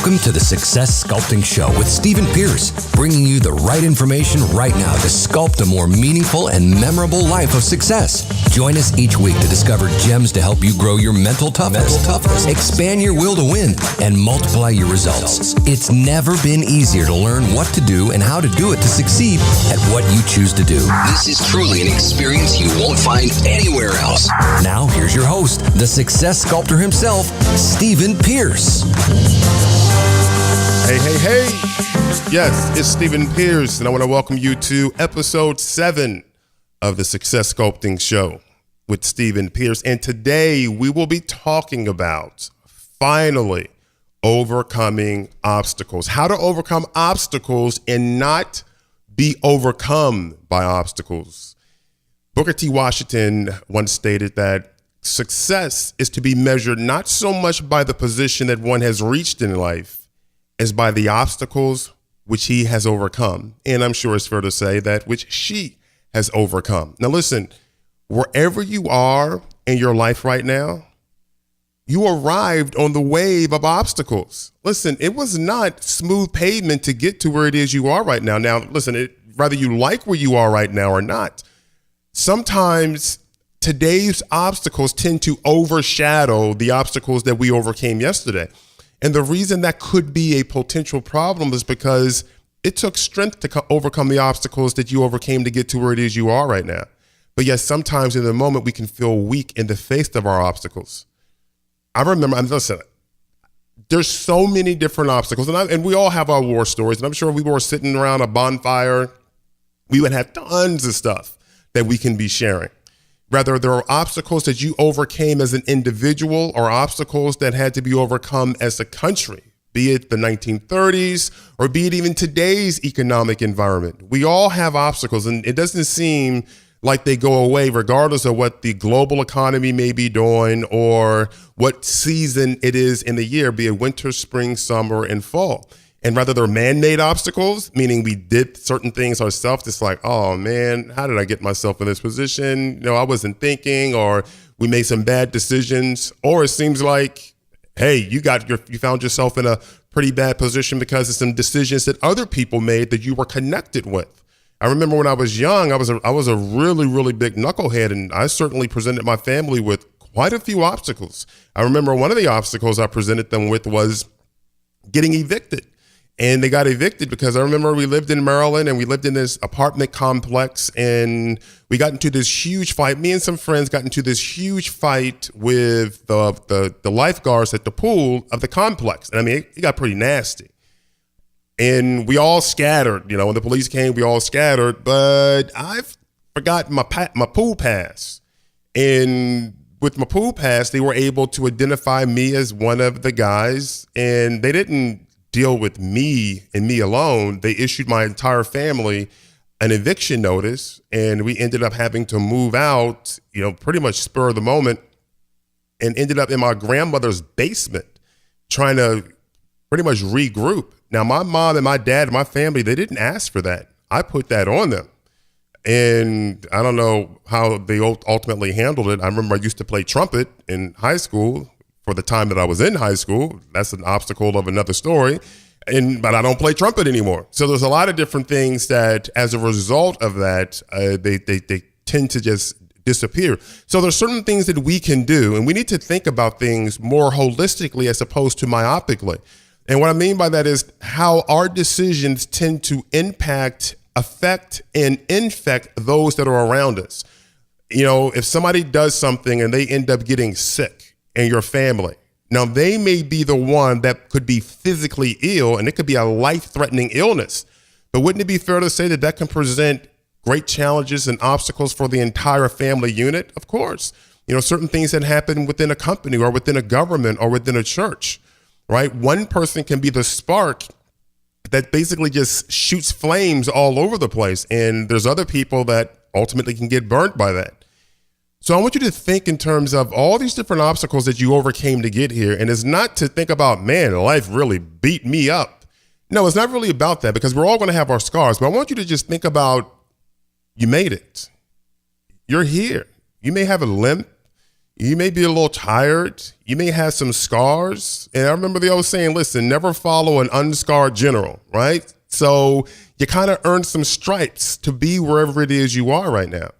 Welcome to the Success Sculpting Show with Stephen Pierce, bringing you the right information right now to sculpt a more meaningful and memorable life of success. Join us each week to discover gems to help you grow your mental toughness, expand your will to win, and multiply your results. It's never been easier to learn what to do and how to do it to succeed at what you choose to do. This is truly an experience you won't find anywhere else. Now, here's your host, the Success Sculptor himself, Stephen Pierce. Hey. Yes, it's Stephen Pierce, and I want to welcome you to episode 7 of the Success Sculpting Show with Stephen Pierce. And today we will be talking about finally overcoming obstacles, how to overcome obstacles and not be overcome by obstacles. Booker T. Washington once stated that success is to be measured not so much by the position that one has reached in life as by the obstacles which he has overcome. And I'm sure it's fair to say that which she has overcome. Now listen, wherever you are in your life right now, you arrived on the wave of obstacles. Listen, it was not smooth pavement to get to where it is you are right now. Now, listen, whether you like where you are right now or not, sometimes today's obstacles tend to overshadow the obstacles that we overcame yesterday. And the reason that could be a potential problem is because it took strength to overcome the obstacles that you overcame to get to where it is you are right now. But yes, sometimes in the moment we can feel weak in the face of our obstacles. I remember, listen, there's so many different obstacles, and we all have our war stories. And I'm sure if we were sitting around a bonfire, we would have tons of stuff that we can be sharing. Rather, there are obstacles that you overcame as an individual or obstacles that had to be overcome as a country, be it the 1930s or be it even today's economic environment. We all have obstacles, and it doesn't seem like they go away regardless of what the global economy may be doing or what season it is in the year, be it winter, spring, summer, and fall. And rather they're man-made obstacles, meaning we did certain things ourselves. It's like, oh man, how did I get myself in this position? I wasn't thinking, or we made some bad decisions. Or it seems like, hey, you found yourself in a pretty bad position because of some decisions that other people made that you were connected with. I remember when I was young, I was a really, really big knucklehead, and I certainly presented my family with quite a few obstacles. I remember one of the obstacles I presented them with was getting evicted. And they got evicted because I remember we lived in Maryland and we lived in this apartment complex, and we got into this huge fight. Me and some friends got into this huge fight with the lifeguards at the pool of the complex. And I mean, it got pretty nasty. And we all scattered, when the police came, we all scattered, but I forgot my pool pass. And with my pool pass, they were able to identify me as one of the guys, and they didn't deal with me and me alone. They issued my entire family an eviction notice, and we ended up having to move out, pretty much spur of the moment, and ended up in my grandmother's basement trying to pretty much regroup. Now, my mom and my dad and my family, they didn't ask for that. I put that on them. And I don't know how they ultimately handled it. I remember I used to play trumpet in high school. For the time that I was in high school, that's an obstacle of another story, but I don't play trumpet anymore. So there's a lot of different things that, as a result of that, they tend to just disappear. So there's certain things that we can do, and we need to think about things more holistically as opposed to myopically. And what I mean by that is how our decisions tend to impact, affect, and infect those that are around us. If somebody does something and they end up getting sick, and your family. Now, they may be the one that could be physically ill, and it could be a life-threatening illness. But wouldn't it be fair to say that that can present great challenges and obstacles for the entire family unit? Of course. Certain things that happen within a company or within a government or within a church, right? One person can be the spark that basically just shoots flames all over the place, and there's other people that ultimately can get burnt by that. So I want you to think in terms of all these different obstacles that you overcame to get here. And it's not to think about, man, life really beat me up. No, it's not really about that, because we're all going to have our scars. But I want you to just think about, you made it. You're here. You may have a limp. You may be a little tired. You may have some scars. And I remember the old saying, listen, never follow an unscarred general, right? So you kind of earn some stripes to be wherever it is you are right now.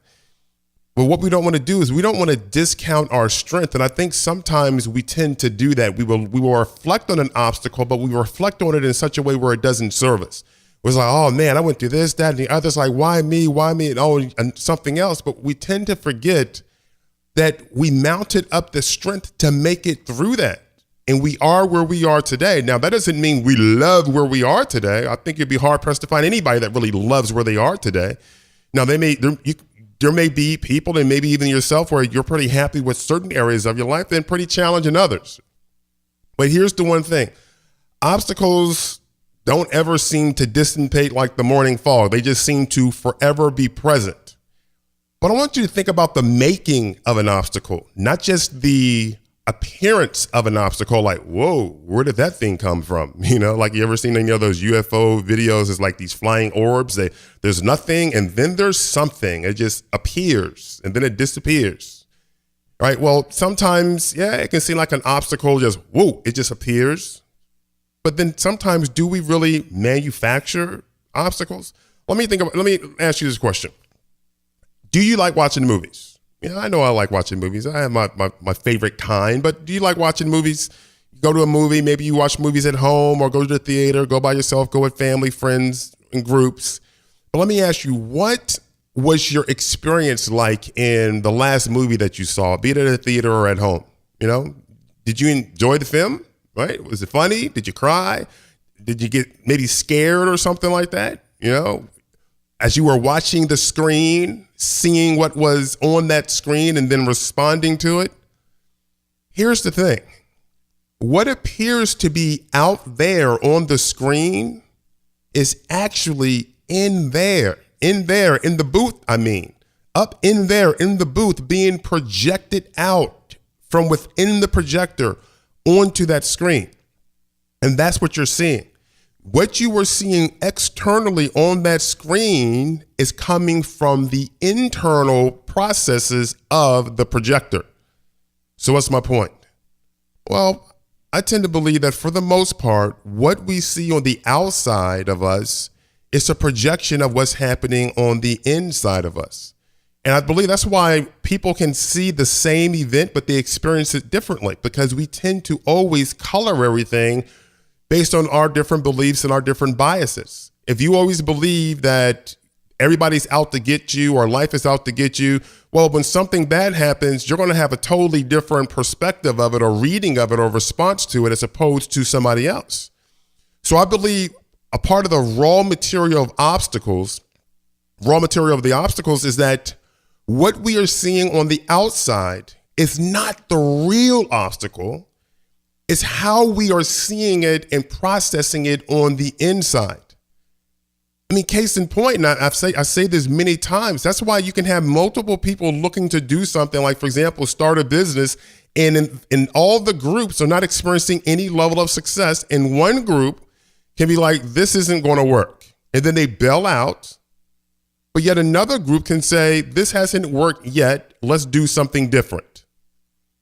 But what we don't want to do is we don't want to discount our strength. And I think sometimes we tend to do that. We will reflect on an obstacle, but we reflect on it in such a way where it doesn't serve us. It was like, oh man, I went through this, that, and the other. It's like, why me, and something else. But we tend to forget that we mounted up the strength to make it through that. And we are where we are today. Now, that doesn't mean we love where we are today. I think you'd be hard pressed to find anybody that really loves where they are today. Now, there may be people, and maybe even yourself, where you're pretty happy with certain areas of your life and pretty challenging others. But here's the one thing. Obstacles don't ever seem to dissipate like the morning fog. They just seem to forever be present. But I want you to think about the making of an obstacle, not just the appearance of an obstacle, like, whoa, where did that thing come from? You know, like you ever seen any of those UFO videos? It's like these flying orbs. There's nothing, and then there's something. It just appears, and then it disappears. Right? Well, sometimes, yeah, it can seem like an obstacle, just, whoa, it just appears. But then sometimes, do we really manufacture obstacles? Let me ask you this question. Do you like watching movies? Yeah, I know I like watching movies. I have my favorite kind, but do you like watching movies? You go to a movie, maybe you watch movies at home or go to the theater, go by yourself, go with family, friends, and groups. But let me ask you, what was your experience like in the last movie that you saw, be it at a theater or at home? You know, did you enjoy the film, right? Was it funny? Did you cry? Did you get maybe scared or something like that? You know, as you were watching the screen, seeing what was on that screen and then responding to it. Here's the thing. What appears to be out there on the screen is actually in there, in the booth, up in there, in the booth, being projected out from within the projector onto that screen. And that's what you're seeing. What you were seeing externally on that screen is coming from the internal processes of the projector. So what's my point? Well, I tend to believe that for the most part, what we see on the outside of us is a projection of what's happening on the inside of us. And I believe that's why people can see the same event, but they experience it differently, because we tend to always color everything based on our different beliefs and our different biases. If you always believe that everybody's out to get you or life is out to get you, well, when something bad happens, you're going to have a totally different perspective of it or reading of it or response to it as opposed to somebody else. So I believe a part of the raw material of the obstacles is that what we are seeing on the outside is not the real obstacle. It's how we are seeing it and processing it on the inside. I mean, case in point, and I say this many times, that's why you can have multiple people looking to do something like, for example, start a business, and in all the groups are not experiencing any level of success. And one group can be like, this isn't going to work. And then they bail out. But yet another group can say, this hasn't worked yet. Let's do something different.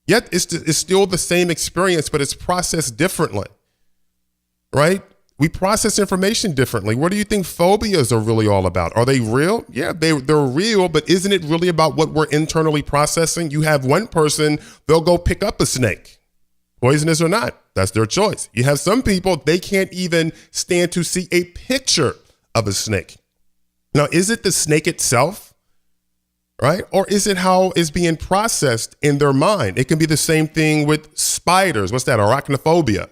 Yet it's still the same experience, but it's processed differently, right? We process information differently. What do you think phobias are really all about? Are they real? Yeah, they're real, but isn't it really about what we're internally processing? You have one person, they'll go pick up a snake, poisonous or not. That's their choice. You have some people, they can't even stand to see a picture of a snake. Now, is it the snake itself? Right? Or is it how it's being processed in their mind? It can be the same thing with spiders. What's that? Arachnophobia.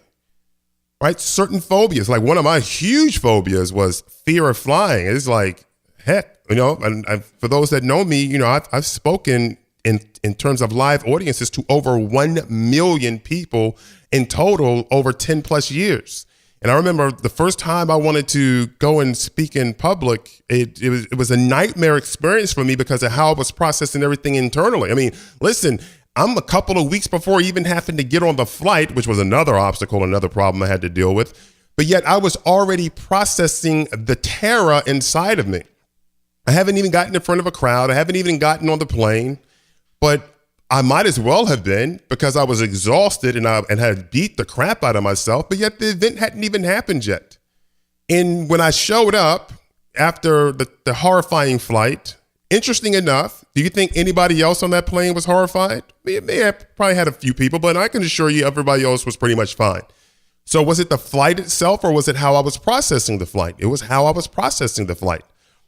Right? Certain phobias. Like one of my huge phobias was fear of flying. It's like, heck, you know, and for those that know me, you know, I've spoken in terms of live audiences to over 1 million people in total over 10 plus years. And I remember the first time I wanted to go and speak in public, it was a nightmare experience for me because of how I was processing everything internally. I mean, listen, I'm a couple of weeks before even having to get on the flight, which was another obstacle, another problem I had to deal with. But yet I was already processing the terror inside of me. I haven't even gotten in front of a crowd. I haven't even gotten on the plane. But I might as well have been, because I was exhausted and had beat the crap out of myself, but yet the event hadn't even happened yet. And when I showed up after the horrifying flight, interesting enough, do you think anybody else on that plane was horrified? May have probably had a few people, but I can assure you everybody else was pretty much fine. So was it the flight itself, or was it how I was processing the flight? It was how I was processing the flight.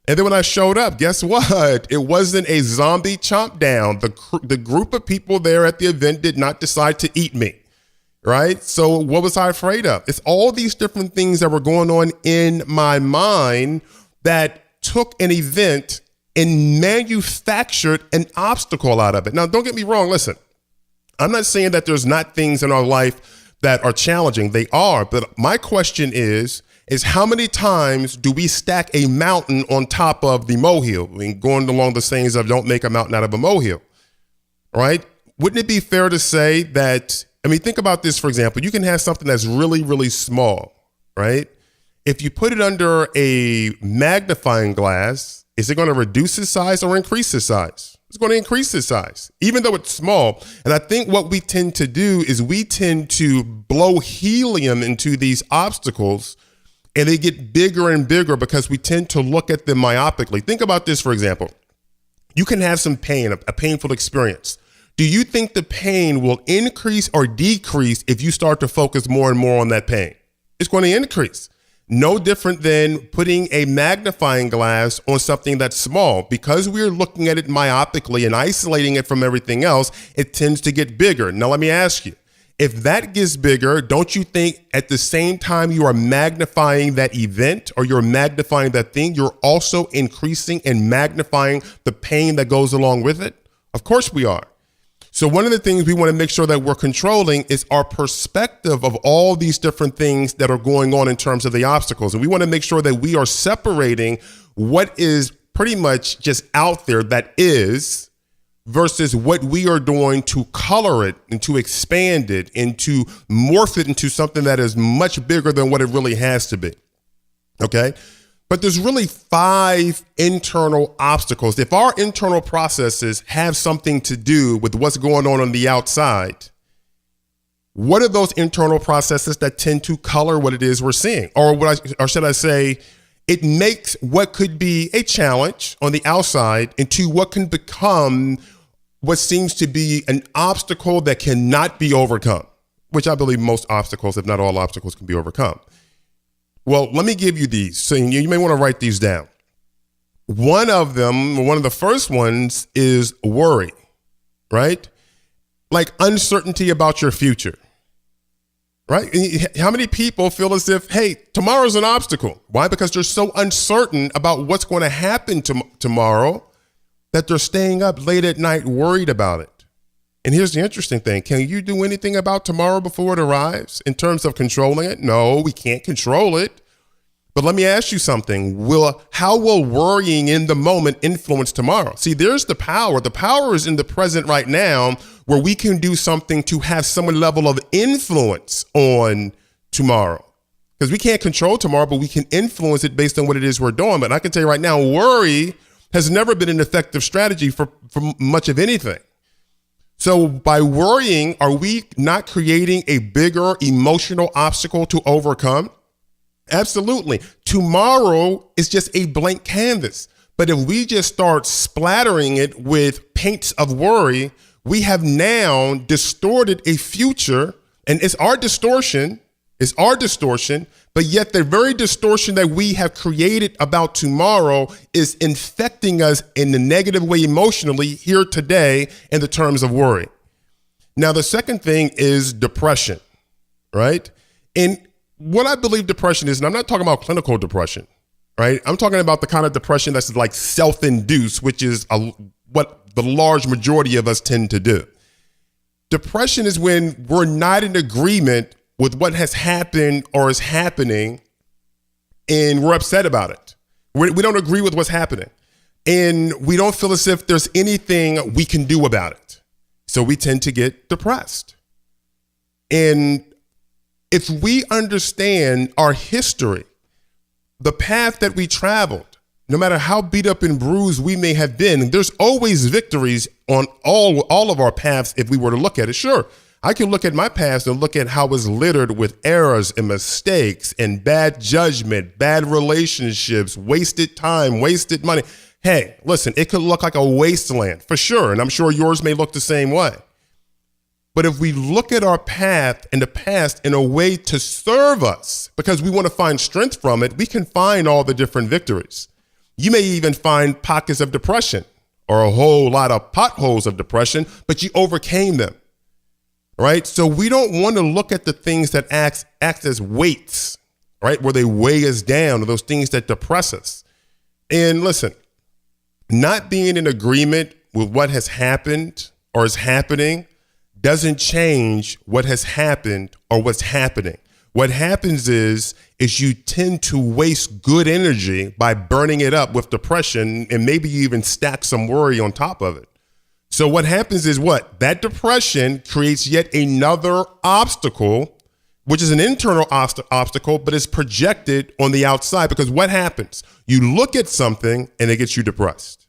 And then when I showed up, guess what? It wasn't a zombie chomp down. The group of people there at the event did not decide to eat me, right? So what was I afraid of? It's all these different things that were going on in my mind that took an event and manufactured an obstacle out of it. Now, don't get me wrong. Listen, I'm not saying that there's not things in our life that are challenging. They are. But my question is how many times do we stack a mountain on top of the molehill? I mean, going along the sayings of don't make a mountain out of a molehill, right? Wouldn't it be fair to say that, I mean, think about this, for example, you can have something that's really, really small, right? If you put it under a magnifying glass, is it going to reduce its size or increase its size? It's going to increase its size, even though it's small. And I think what we tend to do is we tend to blow helium into these obstacles, and they get bigger and bigger because we tend to look at them myopically. Think about this, for example. You can have some pain, a painful experience. Do you think the pain will increase or decrease if you start to focus more and more on that pain? It's going to increase. No different than putting a magnifying glass on something that's small. Because we're looking at it myopically and isolating it from everything else, it tends to get bigger. Now, let me ask you, if that gets bigger, don't you think at the same time you are magnifying that event or you're magnifying that thing, you're also increasing and magnifying the pain that goes along with it? Of course we are. So one of the things we want to make sure that we're controlling is our perspective of all these different things that are going on in terms of the obstacles. And we want to make sure that we are separating what is pretty much just out there that is versus what we are doing to color it and to expand it and to morph it into something that is much bigger than what it really has to be. Okay? But there's really 5 internal obstacles. If our internal processes have something to do with what's going on the outside, what are those internal processes that tend to color what it is we're seeing? Or should I say, it makes what could be a challenge on the outside into what can become what seems to be an obstacle that cannot be overcome, which I believe most obstacles, if not all obstacles, can be overcome. Well, let me give you these. So you may want to write these down. One of them, one of the first ones is worry, right? Like uncertainty about your future, right? How many people feel as if, hey, tomorrow's an obstacle? Why? Because they're so uncertain about what's going to happen tomorrow that they're staying up late at night worried about it. And here's the interesting thing. Can you do anything about tomorrow before it arrives in terms of controlling it? No, we can't control it. But let me ask you something. How will worrying in the moment influence tomorrow? See, there's the power. The power is in the present right now, where we can do something to have some level of influence on tomorrow. Because we can't control tomorrow, but we can influence it based on what it is we're doing. But I can tell you right now, worry has never been an effective strategy for much of anything. So by worrying, are we not creating a bigger emotional obstacle to overcome? Absolutely. Tomorrow is just a blank canvas. But if we just start splattering it with paints of worry, we have now distorted a future, and it's our distortion, but yet the very distortion that we have created about tomorrow is infecting us in a negative way emotionally here today in the terms of worry. Now, the second thing is depression, right? And what I believe depression is, and I'm not talking about clinical depression, right? I'm talking about the kind of depression that's like self-induced, which is what the large majority of us tend to do. Depression is when we're not in agreement with what has happened or is happening, and we're upset about it. We don't agree with what's happening, and we don't feel as if there's anything we can do about it. So we tend to get depressed. And if we understand our history, the path that we traveled, no matter how beat up and bruised we may have been, there's always victories on all of our paths if we were to look at it. Sure, I can look at my past and look at how it was littered with errors and mistakes and bad judgment, bad relationships, wasted time, wasted money. Hey, listen, it could look like a wasteland for sure, and I'm sure yours may look the same way. But if we look at our path in the past in a way to serve us, because we want to find strength from it, we can find all the different victories. You may even find pockets of depression or a whole lot of potholes of depression, but you overcame them, right? So we don't want to look at the things that act as weights, right? Where they weigh us down, or those things that depress us. And listen, not being in agreement with what has happened or is happening doesn't change what has happened or what's happening. What happens is you tend to waste good energy by burning it up with depression, and maybe you even stack some worry on top of it. So what happens is that depression creates yet another obstacle, which is an internal obstacle, but is projected on the outside. Because what happens? You look at something and it gets you depressed.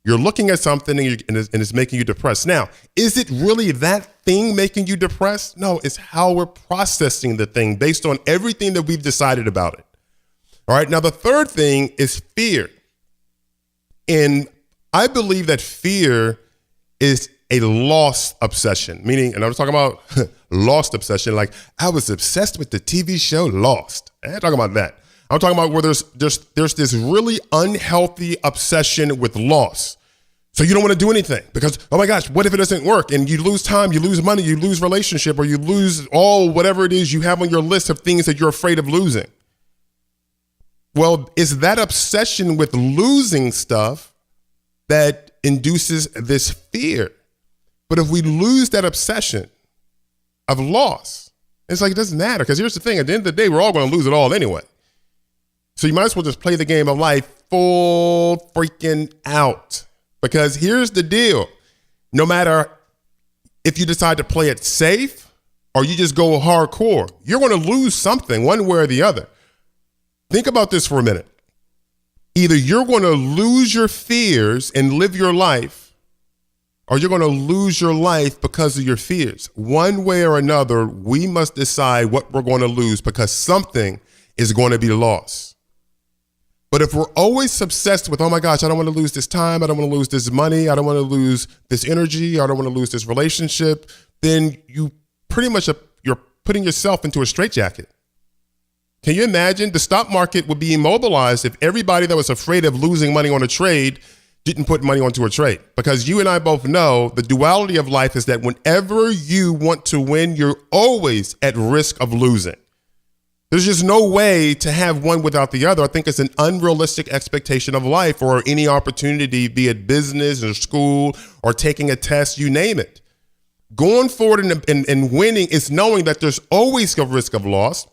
You're looking at something and it's making you depressed. Now, is it really that thing making you depressed? No, it's how we're processing the thing based on everything that we've decided about it. All right. Now, the third thing is fear. And I believe that fear is a lost obsession, meaning, and I was talking about lost obsession, like I was obsessed with the TV show Lost. I ain't talking about that. I'm talking about where there's this really unhealthy obsession with loss. So you don't want to do anything because, oh my gosh, what if it doesn't work? And you lose time, you lose money, you lose relationship, or you lose whatever it is you have on your list of things that you're afraid of losing. Well, it's that obsession with losing stuff that induces this fear. But if we lose that obsession of loss, it's like it doesn't matter, because here's the thing, at the end of the day, we're all going to lose it all anyway. So you might as well just play the game of life full freaking out. Because here's the deal. No matter if you decide to play it safe or you just go hardcore, you're going to lose something one way or the other. Think about this for a minute. Either you're going to lose your fears and live your life, or you're going to lose your life because of your fears. One way or another, we must decide what we're going to lose, because something is going to be lost. But if we're always obsessed with, oh my gosh, I don't want to lose this time, I don't want to lose this money, I don't want to lose this energy, I don't want to lose this relationship, then you pretty much you're putting yourself into a straitjacket. Can you imagine? The stock market would be immobilized if everybody that was afraid of losing money on a trade didn't put money onto a trade. Because you and I both know the duality of life is that whenever you want to win, you're always at risk of losing. There's just no way to have one without the other. I think it's an unrealistic expectation of life, or any opportunity, be it business or school or taking a test, you name it. Going forward and winning is knowing that there's always a risk of loss,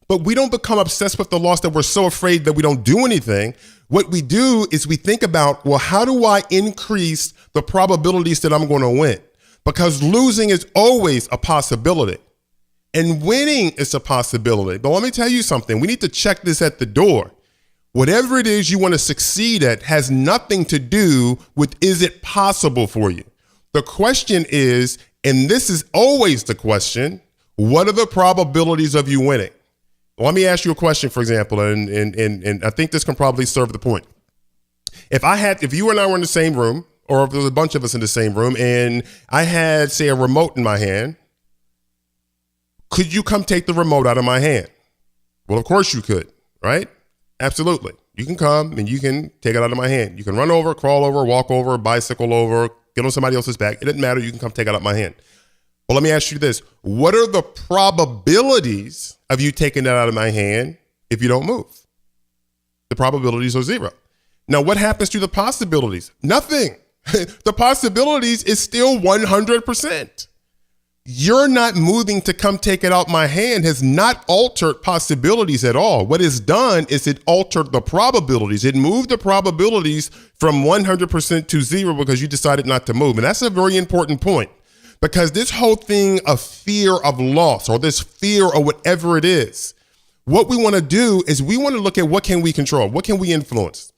but we don't become obsessed with the loss that we're so afraid that we don't do anything. What we do is we think about, well, how do I increase the probabilities that I'm going to win? Because losing is always a possibility. And winning is a possibility. But let me tell you something. We need to check this at the door. Whatever it is you want to succeed at has nothing to do with, is it possible for you? The question is, and this is always the question, what are the probabilities of you winning? Let me ask you a question, for example, and I think this can probably serve the point. If you and I were in the same room, or if there was a bunch of us in the same room, and I had, say, a remote in my hand, could you come take the remote out of my hand? Well, of course you could, right? Absolutely. You can come and you can take it out of my hand. You can run over, crawl over, walk over, bicycle over, get on somebody else's back. It doesn't matter. You can come take it out of my hand. Well, let me ask you this. What are the probabilities of you taking that out of my hand if you don't move? The probabilities are 0. Now, what happens to the possibilities? Nothing. The possibilities is still 100%. You're not moving to come take it out my hand has not altered possibilities at all. What it's done is it altered the probabilities. It moved the probabilities from 100% to 0 because you decided not to move. And that's a very important point, because this whole thing of fear of loss, or this fear or whatever it is, what we want to do is we want to look at what can we control? What can we influence?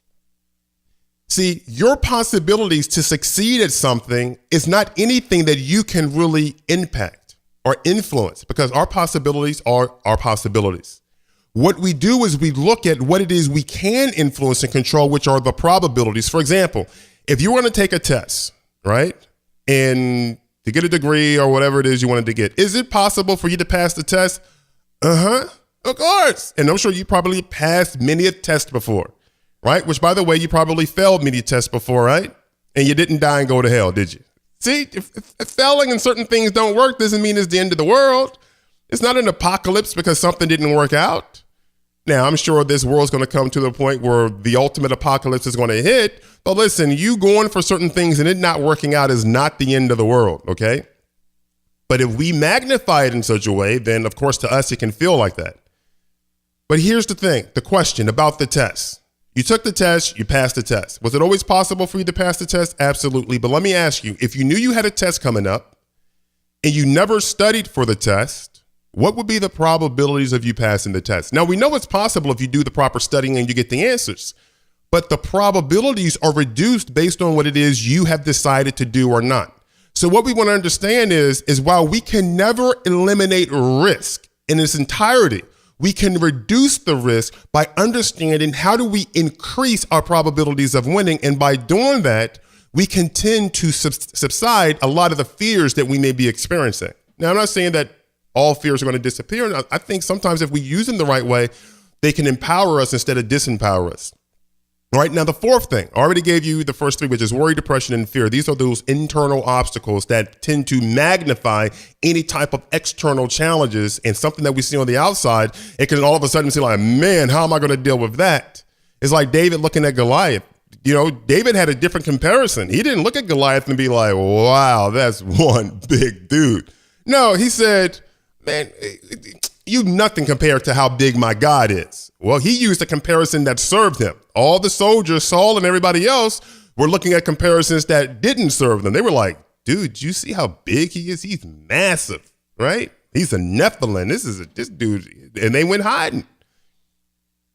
See, your possibilities to succeed at something is not anything that you can really impact or influence, because our possibilities are our possibilities. What we do is we look at what it is we can influence and control, which are the probabilities. For example, if you want to take a test, right, and to get a degree or whatever it is you wanted to get, is it possible for you to pass the test? Of course. And I'm sure you probably passed many a test before, right? Which, by the way, you probably failed many tests before, right? And you didn't die and go to hell, did you? See, if failing in certain things don't work doesn't mean it's the end of the world. It's not an apocalypse because something didn't work out. Now, I'm sure this world's going to come to the point where the ultimate apocalypse is going to hit. But listen, you going for certain things and it not working out is not the end of the world, okay? But if we magnify it in such a way, then, of course, to us, it can feel like that. But here's the thing, the question about the test. You took the test, you passed the test. Was it always possible for you to pass the test? Absolutely. But let me ask you, if you knew you had a test coming up and you never studied for the test, what would be the probabilities of you passing the test? Now, we know it's possible if you do the proper studying and you get the answers, but the probabilities are reduced based on what it is you have decided to do or not. So what we want to understand is while we can never eliminate risk in its entirety, we can reduce the risk by understanding how do we increase our probabilities of winning. And by doing that, we can tend to subside a lot of the fears that we may be experiencing. Now, I'm not saying that all fears are going to disappear. I think sometimes if we use them the right way, they can empower us instead of disempower us. All right, now the fourth thing, I already gave you the first three, which is worry, depression, and fear. These are those internal obstacles that tend to magnify any type of external challenges, and something that we see on the outside, it can all of a sudden seem like, man, how am I going to deal with that? It's like David looking at Goliath. You know, David had a different comparison. He didn't look at Goliath and be like, wow, that's one big dude. No, he said, man, you nothing compared to how big my God is. Well, he used a comparison that served him. All the soldiers, Saul and everybody else, were looking at comparisons that didn't serve them. They were like, dude, you see how big he is? He's massive, right? He's a Nephilim. This dude, and they went hiding.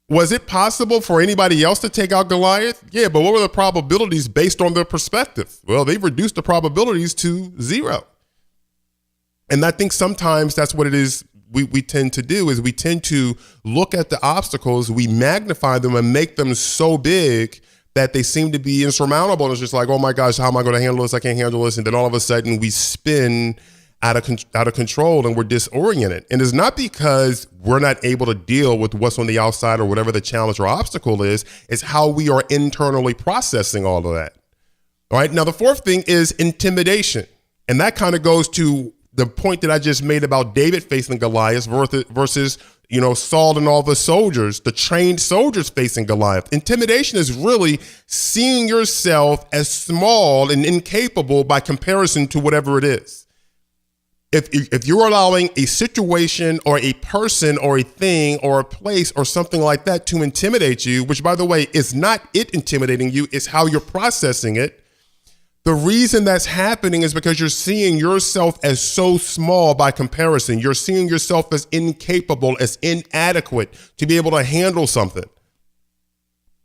Was it possible for anybody else to take out Goliath? Yeah, but what were the probabilities based on their perspective? Well, they've reduced the probabilities to zero. And I think sometimes that's what it is we tend to do, is we tend to look at the obstacles, we magnify them and make them so big that they seem to be insurmountable. And it's just like, oh my gosh, how am I going to handle this? I can't handle this. And then all of a sudden we spin out of control and we're disoriented. And it's not because we're not able to deal with what's on the outside or whatever the challenge or obstacle is. It's how we are internally processing all of that. All right. Now, the fourth thing is intimidation. And that kind of goes to the point that I just made about David facing Goliath versus, Saul and all the soldiers, the trained soldiers facing Goliath. Intimidation is really seeing yourself as small and incapable by comparison to whatever it is. If you're allowing a situation or a person or a thing or a place or something like that to intimidate you, which, by the way, is not it intimidating you, it's how you're processing it. The reason that's happening is because you're seeing yourself as so small by comparison. You're seeing yourself as incapable, as inadequate to be able to handle something,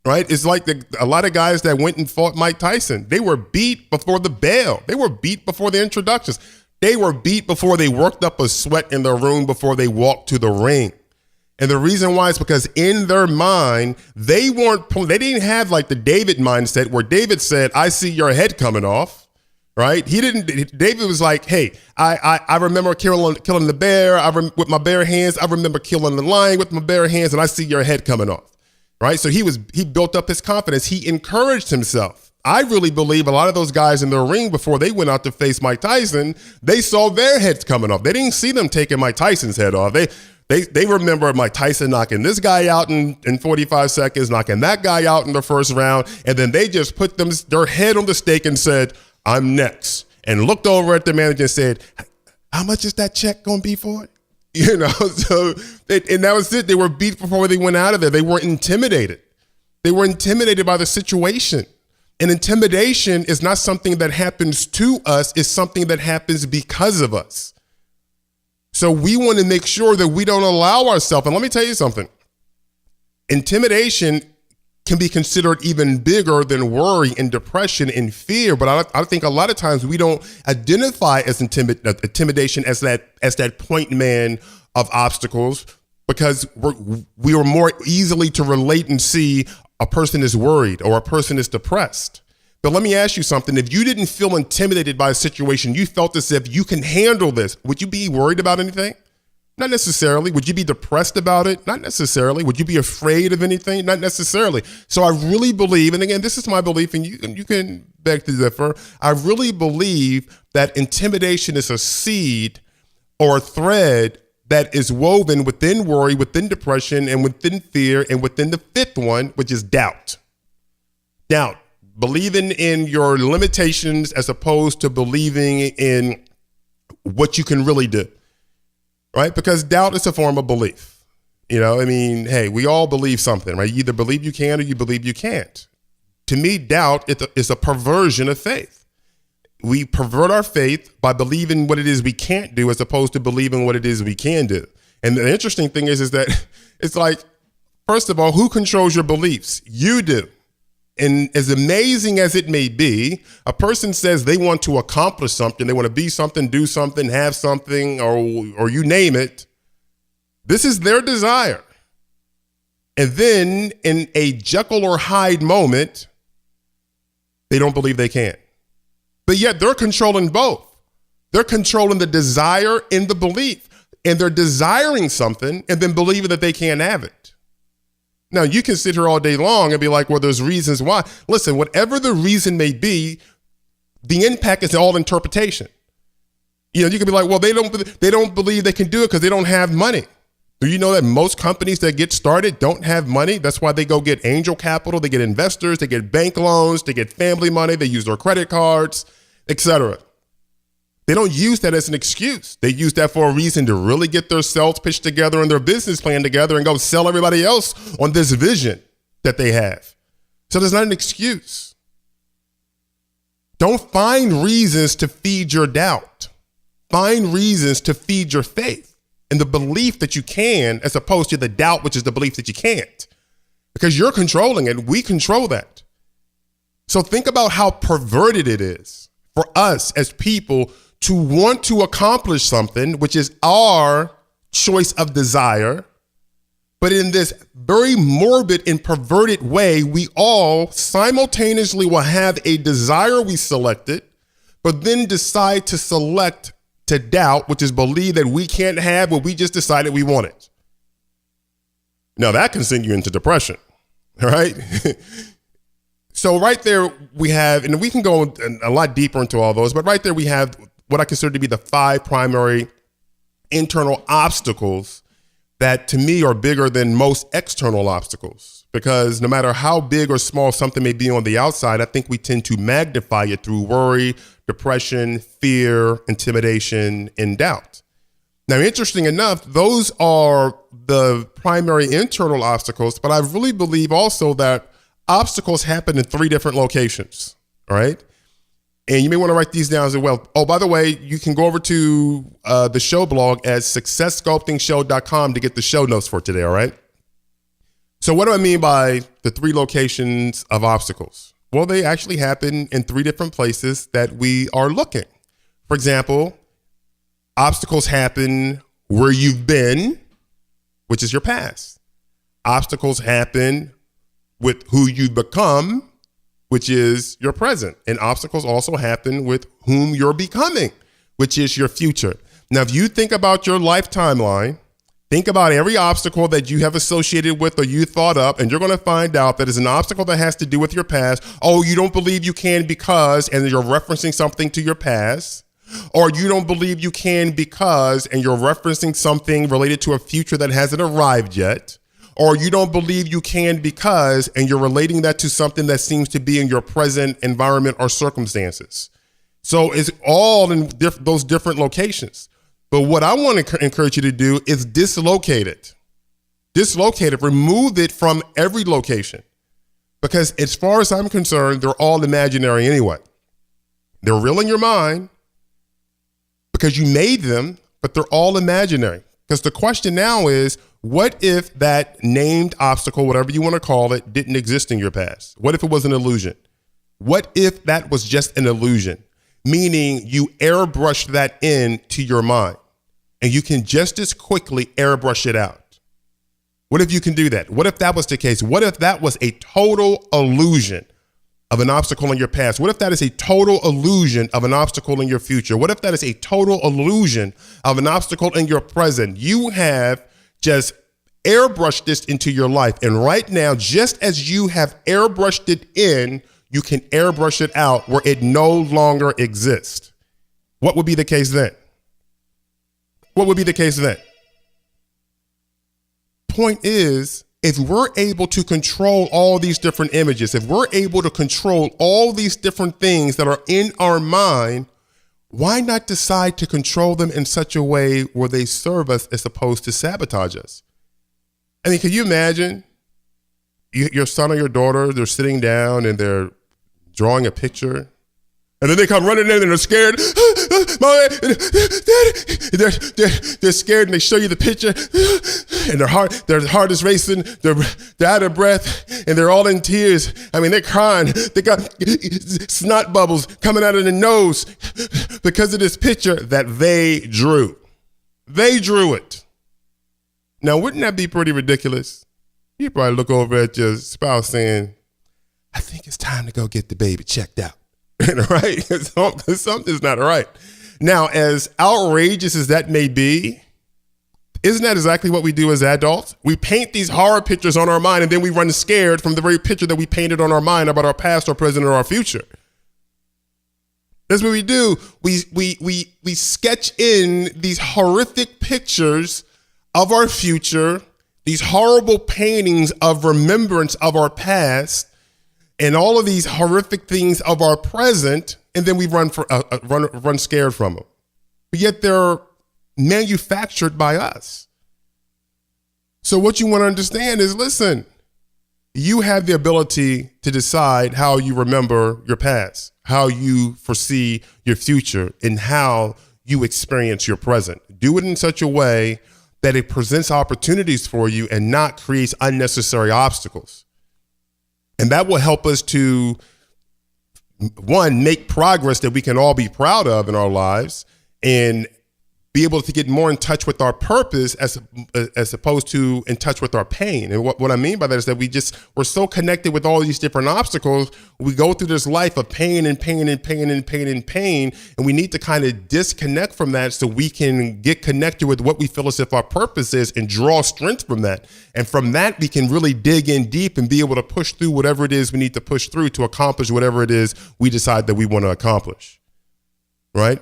right? It's like a lot of guys that went and fought Mike Tyson. They were beat before the bell. They were beat before the introductions. They were beat before they worked up a sweat in their room before they walked to the ring. And the reason why is because in their mind, they didn't have like the David mindset where David said, I see your head coming off, right? David was like, hey, I remember killing the bear with my bare hands. I remember killing the lion with my bare hands, and I see your head coming off, right? So he built up his confidence. He encouraged himself. I really believe a lot of those guys in the ring before they went out to face Mike Tyson, they saw their heads coming off. They didn't see them taking Mike Tyson's head off. They remember Mike Tyson knocking this guy out in 45 seconds, knocking that guy out in the first round, and then they just put their head on the stake and said, I'm next, and looked over at the manager and said, how much is that check going to be for it? And that was it. They were beat before they went out of there. They weren't intimidated. They were intimidated by the situation. And intimidation is not something that happens to us. It's something that happens because of us. So we want to make sure that we don't allow ourselves. And let me tell you something. Intimidation can be considered even bigger than worry and depression and fear. But I think a lot of times we don't identify as intimidation as that point man of obstacles, because we are more easily to relate and see a person is worried or a person is depressed. But let me ask you something. If you didn't feel intimidated by a situation, you felt as if you can handle this, would you be worried about anything? Not necessarily. Would you be depressed about it? Not necessarily. Would you be afraid of anything? Not necessarily. So I really believe, and again, this is my belief, and you can beg to differ. I really believe that intimidation is a seed or a thread that is woven within worry, within depression, and within fear, and within the fifth one, which is doubt. Doubt. Believing in your limitations as opposed to believing in what you can really do. Right? Because doubt is a form of belief. Hey, we all believe something, right? You either believe you can or you believe you can't. To me, doubt is a perversion of faith. We pervert our faith by believing what it is we can't do as opposed to believing what it is we can do. And the interesting thing is that it's like, first of all, who controls your beliefs? You do. And as amazing as it may be, a person says they want to accomplish something, they want to be something, do something, have something, or you name it. This is their desire. And then in a Jekyll or Hyde moment, they don't believe they can. But yet they're controlling both. They're controlling the desire and the belief. And they're desiring something and then believing that they can't have it. Now, you can sit here all day long and be like, well, there's reasons why. Listen, whatever the reason may be, the impact is all interpretation. You can be like, well, they don't believe they can do it because they don't have money. Do you know that most companies that get started don't have money? That's why they go get angel capital, they get investors, they get bank loans, they get family money, they use their credit cards, etc. They don't use that as an excuse. They use that for a reason to really get their sales pitch together and their business plan together and go sell everybody else on this vision that they have. So there's not an excuse. Don't find reasons to feed your doubt. Find reasons to feed your faith and the belief that you can, as opposed to the doubt, which is the belief that you can't. Because you're controlling it. We control that. So think about how perverted it is for us as people to want to accomplish something, which is our choice of desire. But in this very morbid and perverted way, we all simultaneously will have a desire we selected, but then decide to select to doubt, which is believe that we can't have what we just decided we wanted. Now that can send you into depression, all right? So right there we have, and we can go a lot deeper into all those, but right there we have what I consider to be the 5 primary internal obstacles that to me are bigger than most external obstacles. Because no matter how big or small something may be on the outside, I think we tend to magnify it through worry, depression, fear, intimidation, and doubt. Now, interesting enough, those are the primary internal obstacles, but I really believe also that obstacles happen in 3 different locations, all right? And you may want to write these down as well. Oh, by the way, you can go over to the show blog at successsculptingshow.com to get the show notes for today, all right? So what do I mean by the 3 locations of obstacles? Well, they actually happen in 3 different places that we are looking. For example, obstacles happen where you've been, which is your past. Obstacles happen with who you've become, which is your present. And obstacles also happen with whom you're becoming, which is your future. Now, if you think about your life timeline, think about every obstacle that you have associated with or you thought up, and you're going to find out that it's an obstacle that has to do with your past. Oh, you don't believe you can because, and you're referencing something to your past. Or you don't believe you can because, and you're referencing something related to a future that hasn't arrived yet. Or you don't believe you can because, and you're relating that to something that seems to be in your present environment or circumstances. So it's all in those different locations. But what I want to encourage you to do is dislocate it. Dislocate it, remove it from every location. Because as far as I'm concerned, they're all imaginary anyway. They're real in your mind because you made them, but they're all imaginary. Because the question now is, What if that named obstacle, whatever you want to call it, didn't exist in your past? What if it was an illusion? What if that was just an illusion? Meaning you airbrush that into your mind and you can just as quickly airbrush it out. What if you can do that? What if that was the case? What if that was a total illusion of an obstacle in your past? What if that is a total illusion of an obstacle in your future? What if that is a total illusion of an obstacle in your present? You have just airbrushed this into your life. And right now, just as you have airbrushed it in, you can airbrush it out where it no longer exists. What would be the case then? What would be the case then? Point is, if we're able to control all these different images, if we're able to control all these different things that are in our mind, why not decide to control them in such a way where they serve us as opposed to sabotage us? I mean, can you imagine your son or your daughter, they're sitting down and they're drawing a picture, and then they come running in and they're scared. They're scared, and they show you the picture, and their heart is racing, they're out of breath, and they're all in tears. I mean, they're crying. They got snot bubbles coming out of their nose because of this picture that they drew. They drew it. Now, wouldn't that be pretty ridiculous? You probably look over at your spouse saying, I think it's time to go get the baby checked out, right? Something's not right. Now, as outrageous as that may be, isn't that exactly what we do as adults? We paint these horror pictures on our mind, and then we run scared from the very picture that we painted on our mind about our past, our present, or our future. That's what we do. We sketch in these horrific pictures of our future, these horrible paintings of remembrance of our past, and all of these horrific things of our present, and then we run scared from them. But yet they're manufactured by us. So what you want to understand is, listen, you have the ability to decide how you remember your past, how you foresee your future, and how you experience your present. Do it in such a way that it presents opportunities for you and not creates unnecessary obstacles. And that will help us to, one, make progress that we can all be proud of in our lives, and be able to get more in touch with our purpose as opposed to in touch with our pain. And what I mean by that is that we're so connected with all these different obstacles. We go through this life of pain and pain and pain and pain and pain. And we need to kind of disconnect from that so we can get connected with what we feel as if our purpose is and draw strength from that. And from that, we can really dig in deep and be able to push through whatever it is we need to push through to accomplish whatever it is we decide that we want to accomplish. Right?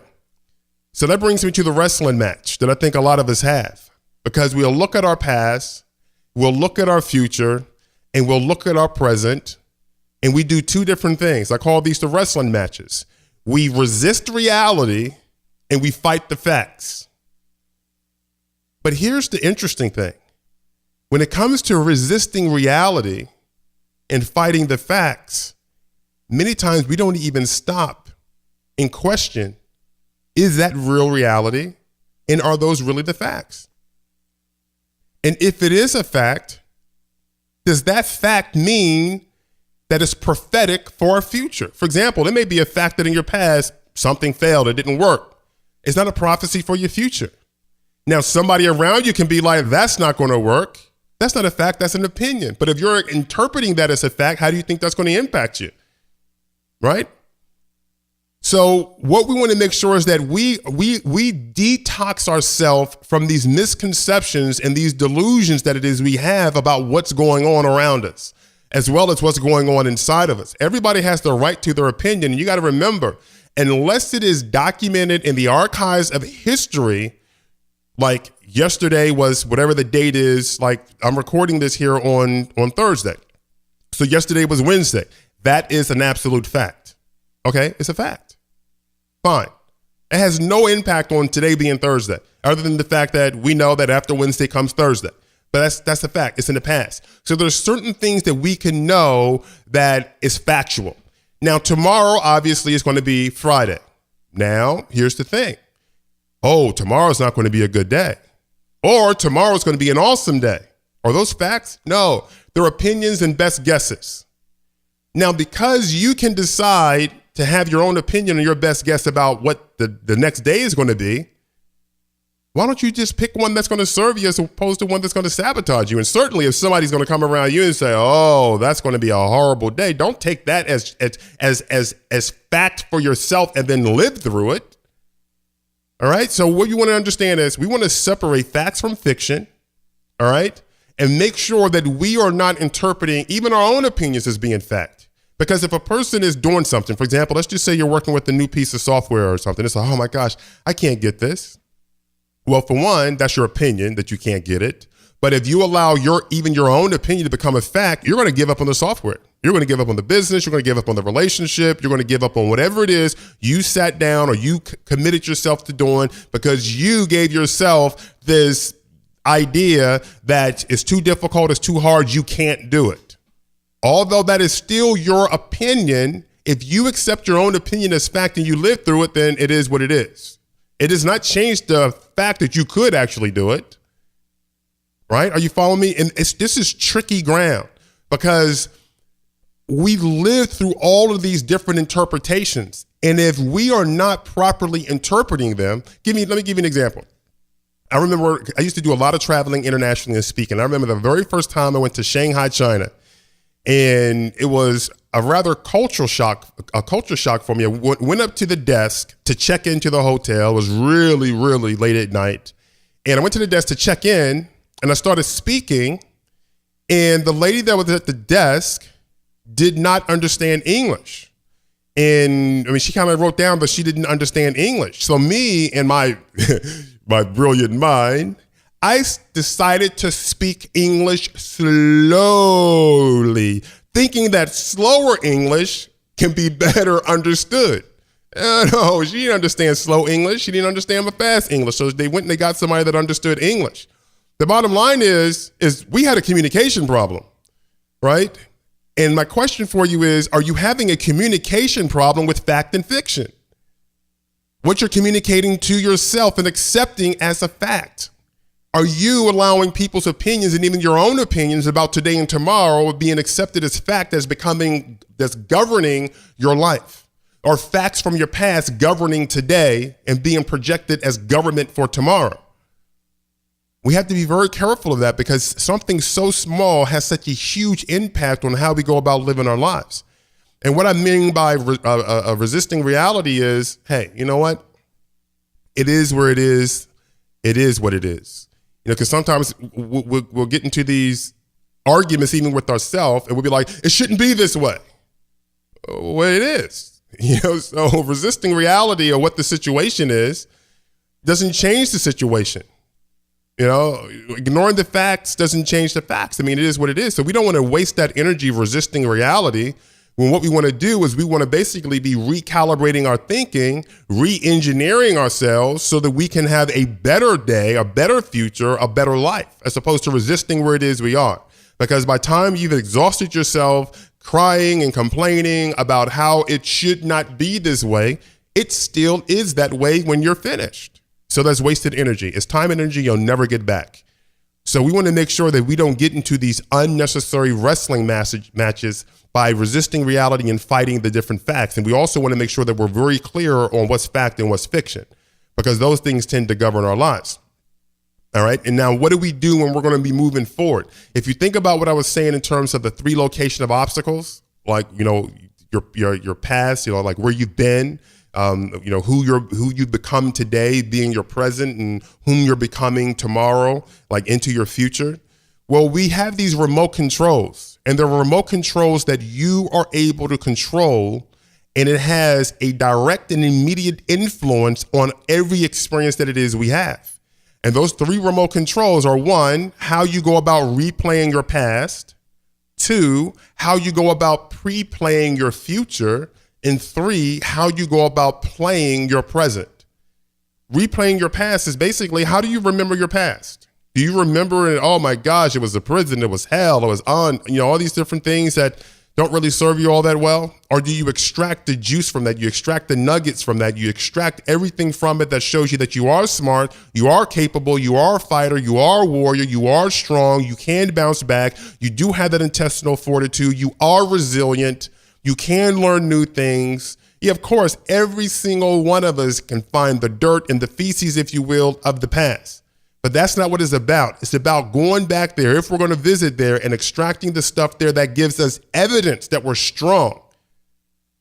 So that brings me to the wrestling match that I think a lot of us have, because we'll look at our past, we'll look at our future, and we'll look at our present, and we do two different things. I call these the wrestling matches. We resist reality and we fight the facts. But here's the interesting thing. When it comes to resisting reality and fighting the facts, many times we don't even stop and question, is that real reality? And are those really the facts? And if it is a fact, does that fact mean that it's prophetic for our future? For example, it may be a fact that in your past, something failed, it didn't work. It's not a prophecy for your future. Now, somebody around you can be like, that's not going to work. That's not a fact, that's an opinion. But if you're interpreting that as a fact, how do you think that's going to impact you? Right? So what we want to make sure is that we detox ourselves from these misconceptions and these delusions that it is we have about what's going on around us, as well as what's going on inside of us. Everybody has the right to their opinion. And you got to remember, unless it is documented in the archives of history, like yesterday was whatever the date is, like I'm recording this here on Thursday. So yesterday was Wednesday. That is an absolute fact. Okay, it's a fact. Fine. It has no impact on today being Thursday, other than the fact that we know that after Wednesday comes Thursday. But that's a fact. It's in the past. So there's certain things that we can know that is factual. Now, tomorrow, obviously, is going to be Friday. Now, here's the thing. Oh, tomorrow's not going to be a good day. Or tomorrow's going to be an awesome day. Are those facts? No, they're opinions and best guesses. Now, because you can decide to have your own opinion and your best guess about what the next day is going to be, why don't you just pick one that's going to serve you as opposed to one that's going to sabotage you? And certainly if somebody's going to come around you and say, oh, that's going to be a horrible day, don't take that as fact for yourself and then live through it. All right. So what you want to understand is we want to separate facts from fiction. All right. And make sure that we are not interpreting even our own opinions as being fact. Because if a person is doing something, for example, let's just say you're working with a new piece of software or something. It's like, oh my gosh, I can't get this. Well, for one, that's your opinion that you can't get it. But if you allow even your own opinion to become a fact, you're going to give up on the software. You're going to give up on the business. You're going to give up on the relationship. You're going to give up on whatever it is you sat down or you committed yourself to doing because you gave yourself this idea that it's too difficult, it's too hard, you can't do it. Although that is still your opinion, if you accept your own opinion as fact and you live through it, then it is what it is. It does not change the fact that you could actually do it, right? Are you following me? And this is tricky ground because we live through all of these different interpretations. And if we are not properly interpreting them, let me give you an example. I remember I used to do a lot of traveling internationally and speaking. I remember the very first time I went to Shanghai, China, and it was a rather culture shock for me. I went up to the desk to check into the hotel. It was really, really late at night. And I went to the desk to check in and I started speaking. And the lady that was at the desk did not understand English. And I mean, she kind of wrote down, but she didn't understand English. So me and my brilliant mind, I decided to speak English slowly, thinking that slower English can be better understood. No, she didn't understand slow English. She didn't understand the fast English. So they went and they got somebody that understood English. The bottom line is we had a communication problem, right? And my question for you is, are you having a communication problem with fact and fiction? What you're communicating to yourself and accepting as a fact. Are you allowing people's opinions and even your own opinions about today and tomorrow being accepted as fact that's governing your life? Or facts from your past governing today and being projected as government for tomorrow? We have to be very careful of that because something so small has such a huge impact on how we go about living our lives. And what I mean by resisting reality is, hey, you know what? It is where it is. It is what it is. You know, because sometimes we'll get into these arguments even with ourselves and we'll be like, it shouldn't be this way. Well, it is. You know, so resisting reality or what the situation is doesn't change the situation. You know, ignoring the facts doesn't change the facts. I mean, it is what it is. So we don't want to waste that energy resisting reality when what we want to do is we want to basically be recalibrating our thinking, re-engineering ourselves so that we can have a better day, a better future, a better life, as opposed to resisting where it is we are. Because by the time you've exhausted yourself crying and complaining about how it should not be this way, it still is that way when you're finished. So that's wasted energy. It's time and energy you'll never get back. So we want to make sure that we don't get into these unnecessary wrestling matches by resisting reality and fighting the different facts. And we also want to make sure that we're very clear on what's fact and what's fiction, because those things tend to govern our lives. All right. And now what do we do when we're going to be moving forward? If you think about what I was saying in terms of the 3 location of obstacles, like, you know, your past, you know, like where you've been, you know, who you've become today, being your present, and whom you're becoming tomorrow, like into your future. Well, we have these remote controls, and they're remote controls that you are able to control, and it has a direct and immediate influence on every experience that it is we have. And those 3 remote controls are 1, how you go about replaying your past, 2, how you go about pre-playing your future, and 3, how you go about playing your present. Replaying your past is basically, how do you remember your past? Do you remember it? Oh my gosh, it was a prison, it was hell, it was on, you know, all these different things that don't really serve you all that well? Or do you extract the juice from that? You extract the nuggets from that. You extract everything from it that shows you that you are smart, you are capable, you are a fighter, you are a warrior, you are strong, you can bounce back, you do have that intestinal fortitude, you are resilient, you can learn new things. Yeah, of course, every single one of us can find the dirt and the feces, if you will, of the past. But that's not what it's about. It's about going back there, if we're going to visit there, and extracting the stuff there that gives us evidence that we're strong.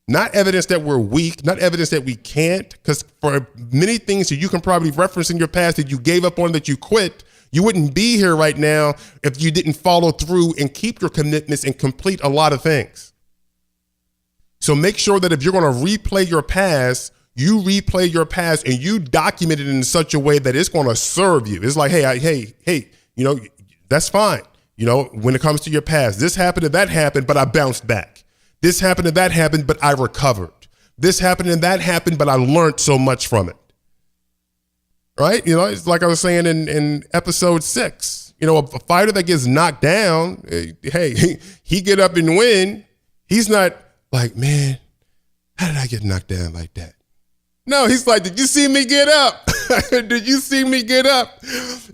Not evidence that we're weak, not evidence that we can't, because for many things that you can probably reference in your past that you gave up on, that you quit, you wouldn't be here right now if you didn't follow through and keep your commitments and complete a lot of things. So make sure that if you're going to replay your past, you replay your past and you document it in such a way that it's going to serve you. It's like, hey, you know, that's fine. You know, when it comes to your past, this happened and that happened, but I bounced back. This happened and that happened, but I recovered. This happened and that happened, but I learned so much from it. Right? You know, it's like I was saying in episode 6, you know, a fighter that gets knocked down, hey, he get up and win. He's not like, man, how did I get knocked down like that? No, he's like, did you see me get up? Did you see me get up?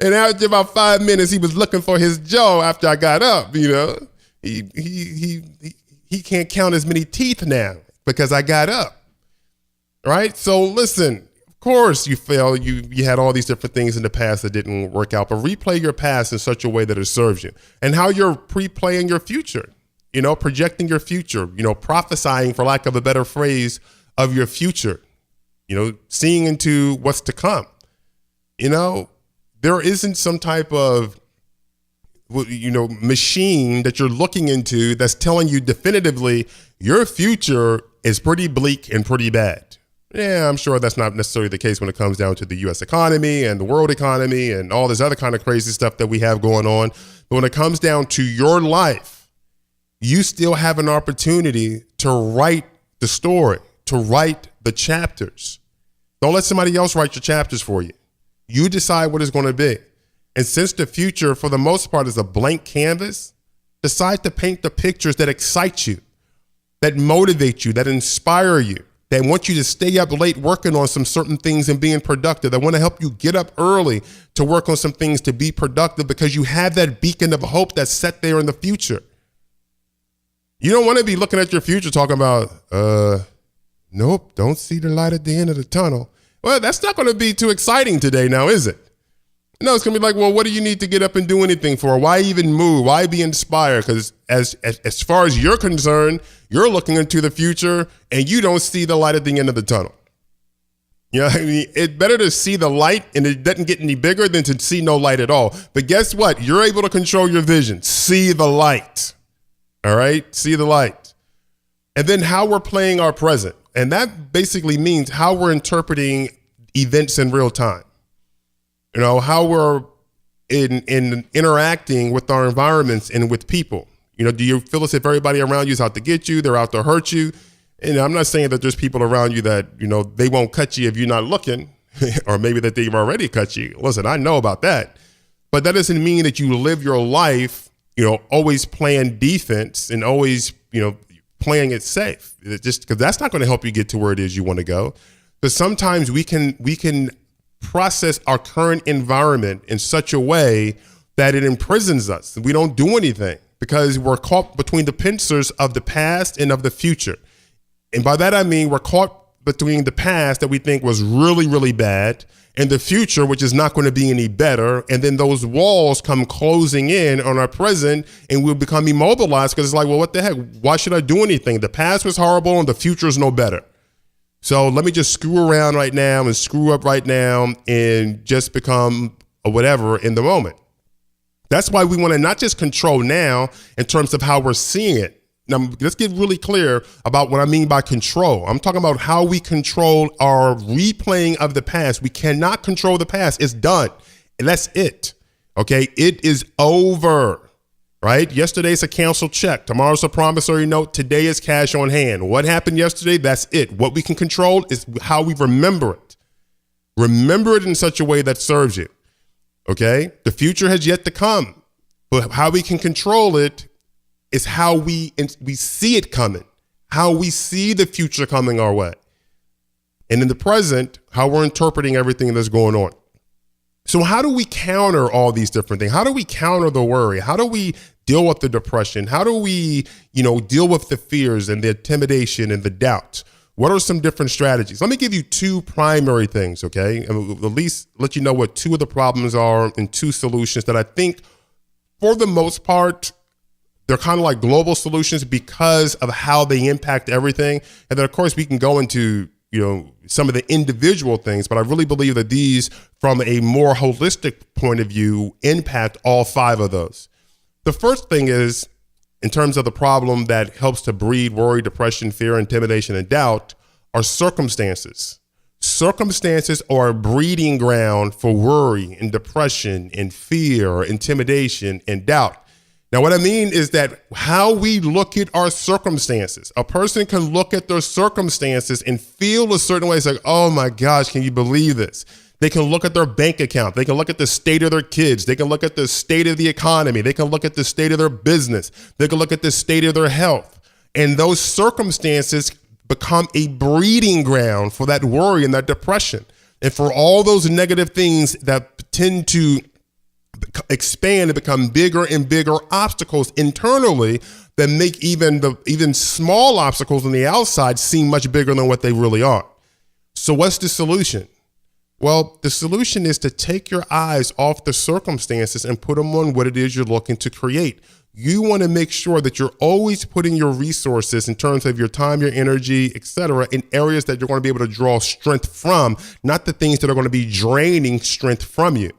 And after about 5 minutes, he was looking for his jaw after I got up, you know. He can't count as many teeth now because I got up, right? So listen, of course you failed. You had all these different things in the past that didn't work out, but replay your past in such a way that it serves you. And how you're pre-playing your future. You know, projecting your future, you know, prophesying, for lack of a better phrase, of your future, you know, seeing into what's to come. You know, there isn't some type of, you know, machine that you're looking into that's telling you definitively your future is pretty bleak and pretty bad. Yeah, I'm sure that's not necessarily the case when it comes down to the U.S. economy and the world economy and all this other kind of crazy stuff that we have going on. But when it comes down to your life, you still have an opportunity to write the story, to write the chapters. Don't let somebody else write your chapters for you. You decide what it's going to be. And since the future, for the most part, is a blank canvas, decide to paint the pictures that excite you, that motivate you, that inspire you, that want you to stay up late working on some certain things and being productive, that want to help you get up early to work on some things to be productive because you have that beacon of hope that's set there in the future. You don't want to be looking at your future talking about, nope, don't see the light at the end of the tunnel. Well, that's not going to be too exciting today now, is it? No, it's going to be like, well, what do you need to get up and do anything for? Why even move? Why be inspired? Because as far as you're concerned, you're looking into the future and you don't see the light at the end of the tunnel. You know, I mean, it's better to see the light and it doesn't get any bigger than to see no light at all. But guess what? You're able to control your vision. See the light. All right, see the light. And then how we're playing our present. And that basically means how we're interpreting events in real time. You know, how we're in interacting with our environments and with people. You know, do you feel as if everybody around you is out to get you? They're out to hurt you? And I'm not saying that there's people around you that, you know, they won't cut you if you're not looking, or maybe that they've already cut you. Listen, I know about that. But that doesn't mean that you live your life, you know, always playing defense and always, you know, playing it safe. Just because that's not going to help you get to where it is you want to go. But sometimes we can process our current environment in such a way that it imprisons us. We don't do anything because we're caught between the pincers of the past and of the future. And by that, I mean, we're caught between the past that we think was really, really bad and the future, which is not going to be any better. And then those walls come closing in on our present and we'll become immobilized because it's like, well, what the heck? Why should I do anything? The past was horrible and the future is no better. So let me just screw around right now and screw up right now and just become a whatever in the moment. That's why we want to not just control now in terms of how we're seeing it. Now, let's get really clear about what I mean by control. I'm talking about how we control our replaying of the past. We cannot control the past. It's done. And that's it. Okay. It is over. Right? Yesterday's a canceled check. Tomorrow's a promissory note. Today is cash on hand. What happened yesterday? That's it. What we can control is how we remember it. Remember it in such a way that serves you. Okay? The future has yet to come. But how we can control it It's how we see it coming, how we see the future coming our way. And in the present, how we're interpreting everything that's going on. So how do we counter all these different things? How do we counter the worry? How do we deal with the depression? How do we, deal with the fears and the intimidation and the doubt? What are some different strategies? Let me give you two primary things, okay? And at least let you know what two of the problems are and two solutions that I think, for the most part, they're kind of like global solutions because of how they impact everything. And then, of course, we can go into, some of the individual things, but I really believe that these, from a more holistic point of view, impact all five of those. The first thing is, in terms of the problem that helps to breed worry, depression, fear, intimidation, and doubt, are circumstances. Circumstances are a breeding ground for worry and depression and fear, intimidation, and doubt. Now, what I mean is that how we look at our circumstances, a person can look at their circumstances and feel a certain way. It's like, oh my gosh, can you believe this? They can look at their bank account. They can look at the state of their kids. They can look at the state of the economy. They can look at the state of their business. They can look at the state of their health. And those circumstances become a breeding ground for that worry and that depression. And for all those negative things that tend to expand and become bigger and bigger obstacles internally that make even small obstacles on the outside seem much bigger than what they really are. So what's the solution? Well, the solution is to take your eyes off the circumstances and put them on what it is you're looking to create. You want to make sure that you're always putting your resources in terms of your time, your energy, et cetera, in areas that you're going to be able to draw strength from, not the things that are going to be draining strength from you.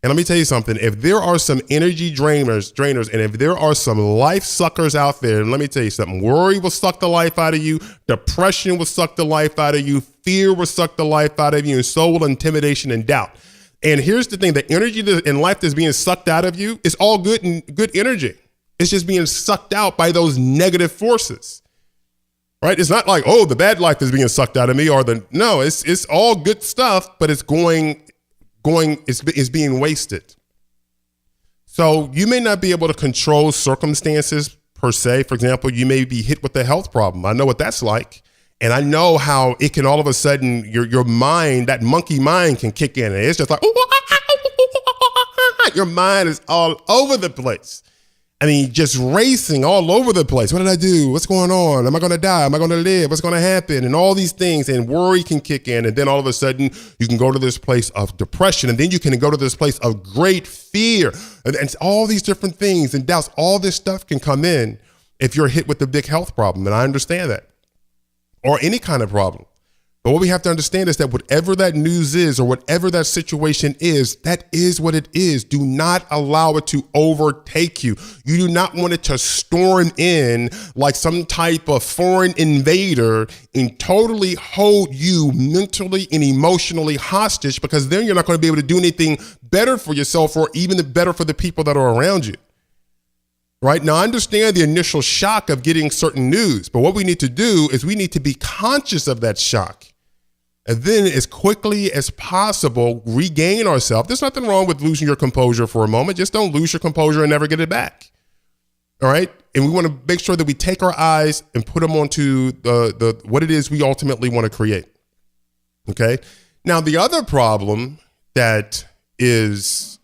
And let me tell you something, if there are some energy drainers, and if there are some life suckers out there, let me tell you something, worry will suck the life out of you, depression will suck the life out of you, fear will suck the life out of you, and so will intimidation and doubt. And here's the thing, the energy in life that's being sucked out of you is all good and good energy. It's just being sucked out by those negative forces, right? It's not like, oh, the bad life is being sucked out of me no, it's all good stuff, but it's is being wasted. So you may not be able to control circumstances per se. For example, you may be hit with a health problem. I know what that's like. And I know how it can all of a sudden, your mind, that monkey mind can kick in. And it's just like, your mind is all over the place. I mean, just racing all over the place. What did I do? What's going on? Am I going to die? Am I going to live? What's going to happen? And all these things, and worry can kick in. And then all of a sudden you can go to this place of depression. And then you can go to this place of great fear and all these different things and doubts. All this stuff can come in if you're hit with a big health problem. And I understand that, or any kind of problem. But what we have to understand is that whatever that news is or whatever that situation is, that is what it is. Do not allow it to overtake you. You do not want it to storm in like some type of foreign invader and totally hold you mentally and emotionally hostage, because then you're not going to be able to do anything better for yourself or even better for the people that are around you. Right? Now, I understand the initial shock of getting certain news, but what we need to do is we need to be conscious of that shock. And then as quickly as possible, regain ourselves. There's nothing wrong with losing your composure for a moment. Just don't lose your composure and never get it back. All right? And we want to make sure that we take our eyes and put them onto the what it is we ultimately want to create. Okay? Now, the other problem that is,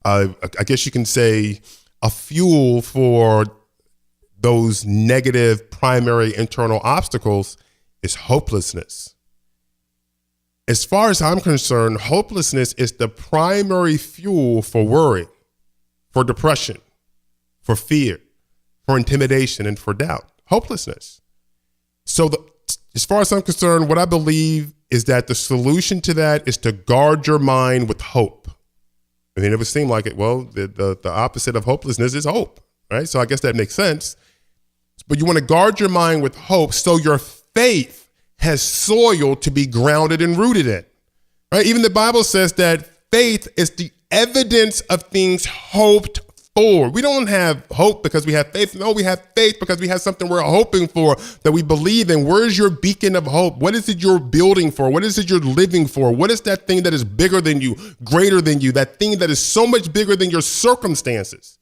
I guess you can say, a fuel for those negative primary internal obstacles is hopelessness. As far as I'm concerned, hopelessness is the primary fuel for worry, for depression, for fear, for intimidation, and for doubt. Hopelessness. So as far as I'm concerned, what I believe is that the solution to that is to guard your mind with hope. I mean, it would seem like it. Well, the opposite of hopelessness is hope, right? So I guess that makes sense. But you want to guard your mind with hope so your faith has soil to be grounded and rooted in, right? Even the Bible says that faith is the evidence of things hoped for. We don't have hope because we have faith. No, we have faith because we have something we're hoping for that we believe in. Where's your beacon of hope? What is it you're building for? What is it you're living for? What is that thing that is bigger than you, greater than you, that thing that is so much bigger than your circumstances?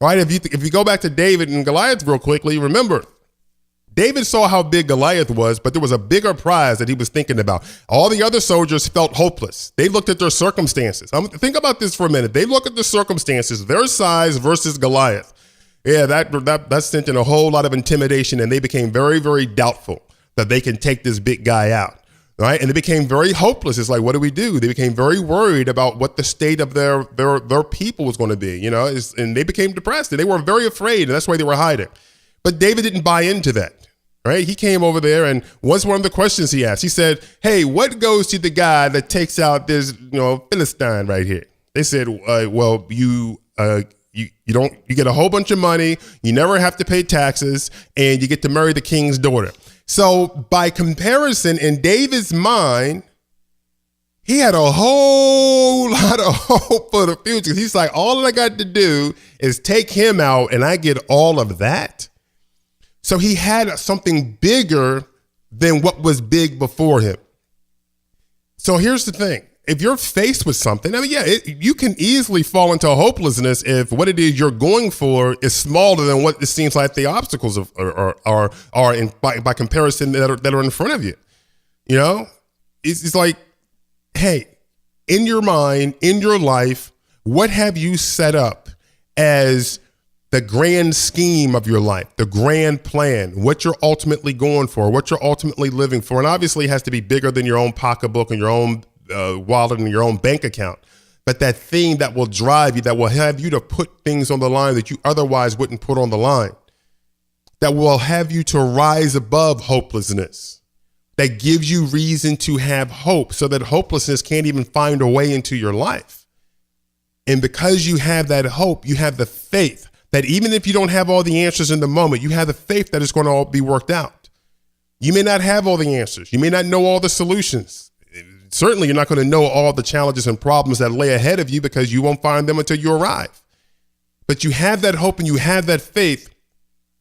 right? If you go back to David and Goliath real quickly, remember, David saw how big Goliath was, but there was a bigger prize that he was thinking about. All the other soldiers felt hopeless. They looked at their circumstances. Think about this for a minute. They look at the circumstances, their size versus Goliath. Yeah, that sent in a whole lot of intimidation, and they became very, very doubtful that they can take this big guy out, right? And they became very hopeless. It's like, what do we do? They became very worried about what the state of their people was going to be, and they became depressed, and they were very afraid, and that's why they were hiding. But David didn't buy into that. Right? He came over there, and what's one of the questions he asked? He said, hey, what goes to the guy that takes out this, Philistine right here? They said, well, you get a whole bunch of money, you never have to pay taxes, and you get to marry the king's daughter. So by comparison, in David's mind, he had a whole lot of hope for the future. He's like, all I got to do is take him out, and I get all of that. So he had something bigger than what was big before him. So here's the thing. If you're faced with something, you can easily fall into hopelessness if what it is you're going for is smaller than what it seems like the obstacles are by comparison that are in front of you. It's like, hey, in your mind, in your life, what have you set up as the grand scheme of your life, the grand plan, what you're ultimately going for, what you're ultimately living for? And obviously it has to be bigger than your own pocketbook and your own wallet and your own bank account. But that thing that will drive you, that will have you to put things on the line that you otherwise wouldn't put on the line, that will have you to rise above hopelessness, that gives you reason to have hope so that hopelessness can't even find a way into your life. And because you have that hope, you have the faith that even if you don't have all the answers in the moment, you have the faith that it's going to all be worked out. You may not have all the answers. You may not know all the solutions. Certainly, you're not going to know all the challenges and problems that lay ahead of you because you won't find them until you arrive. But you have that hope and you have that faith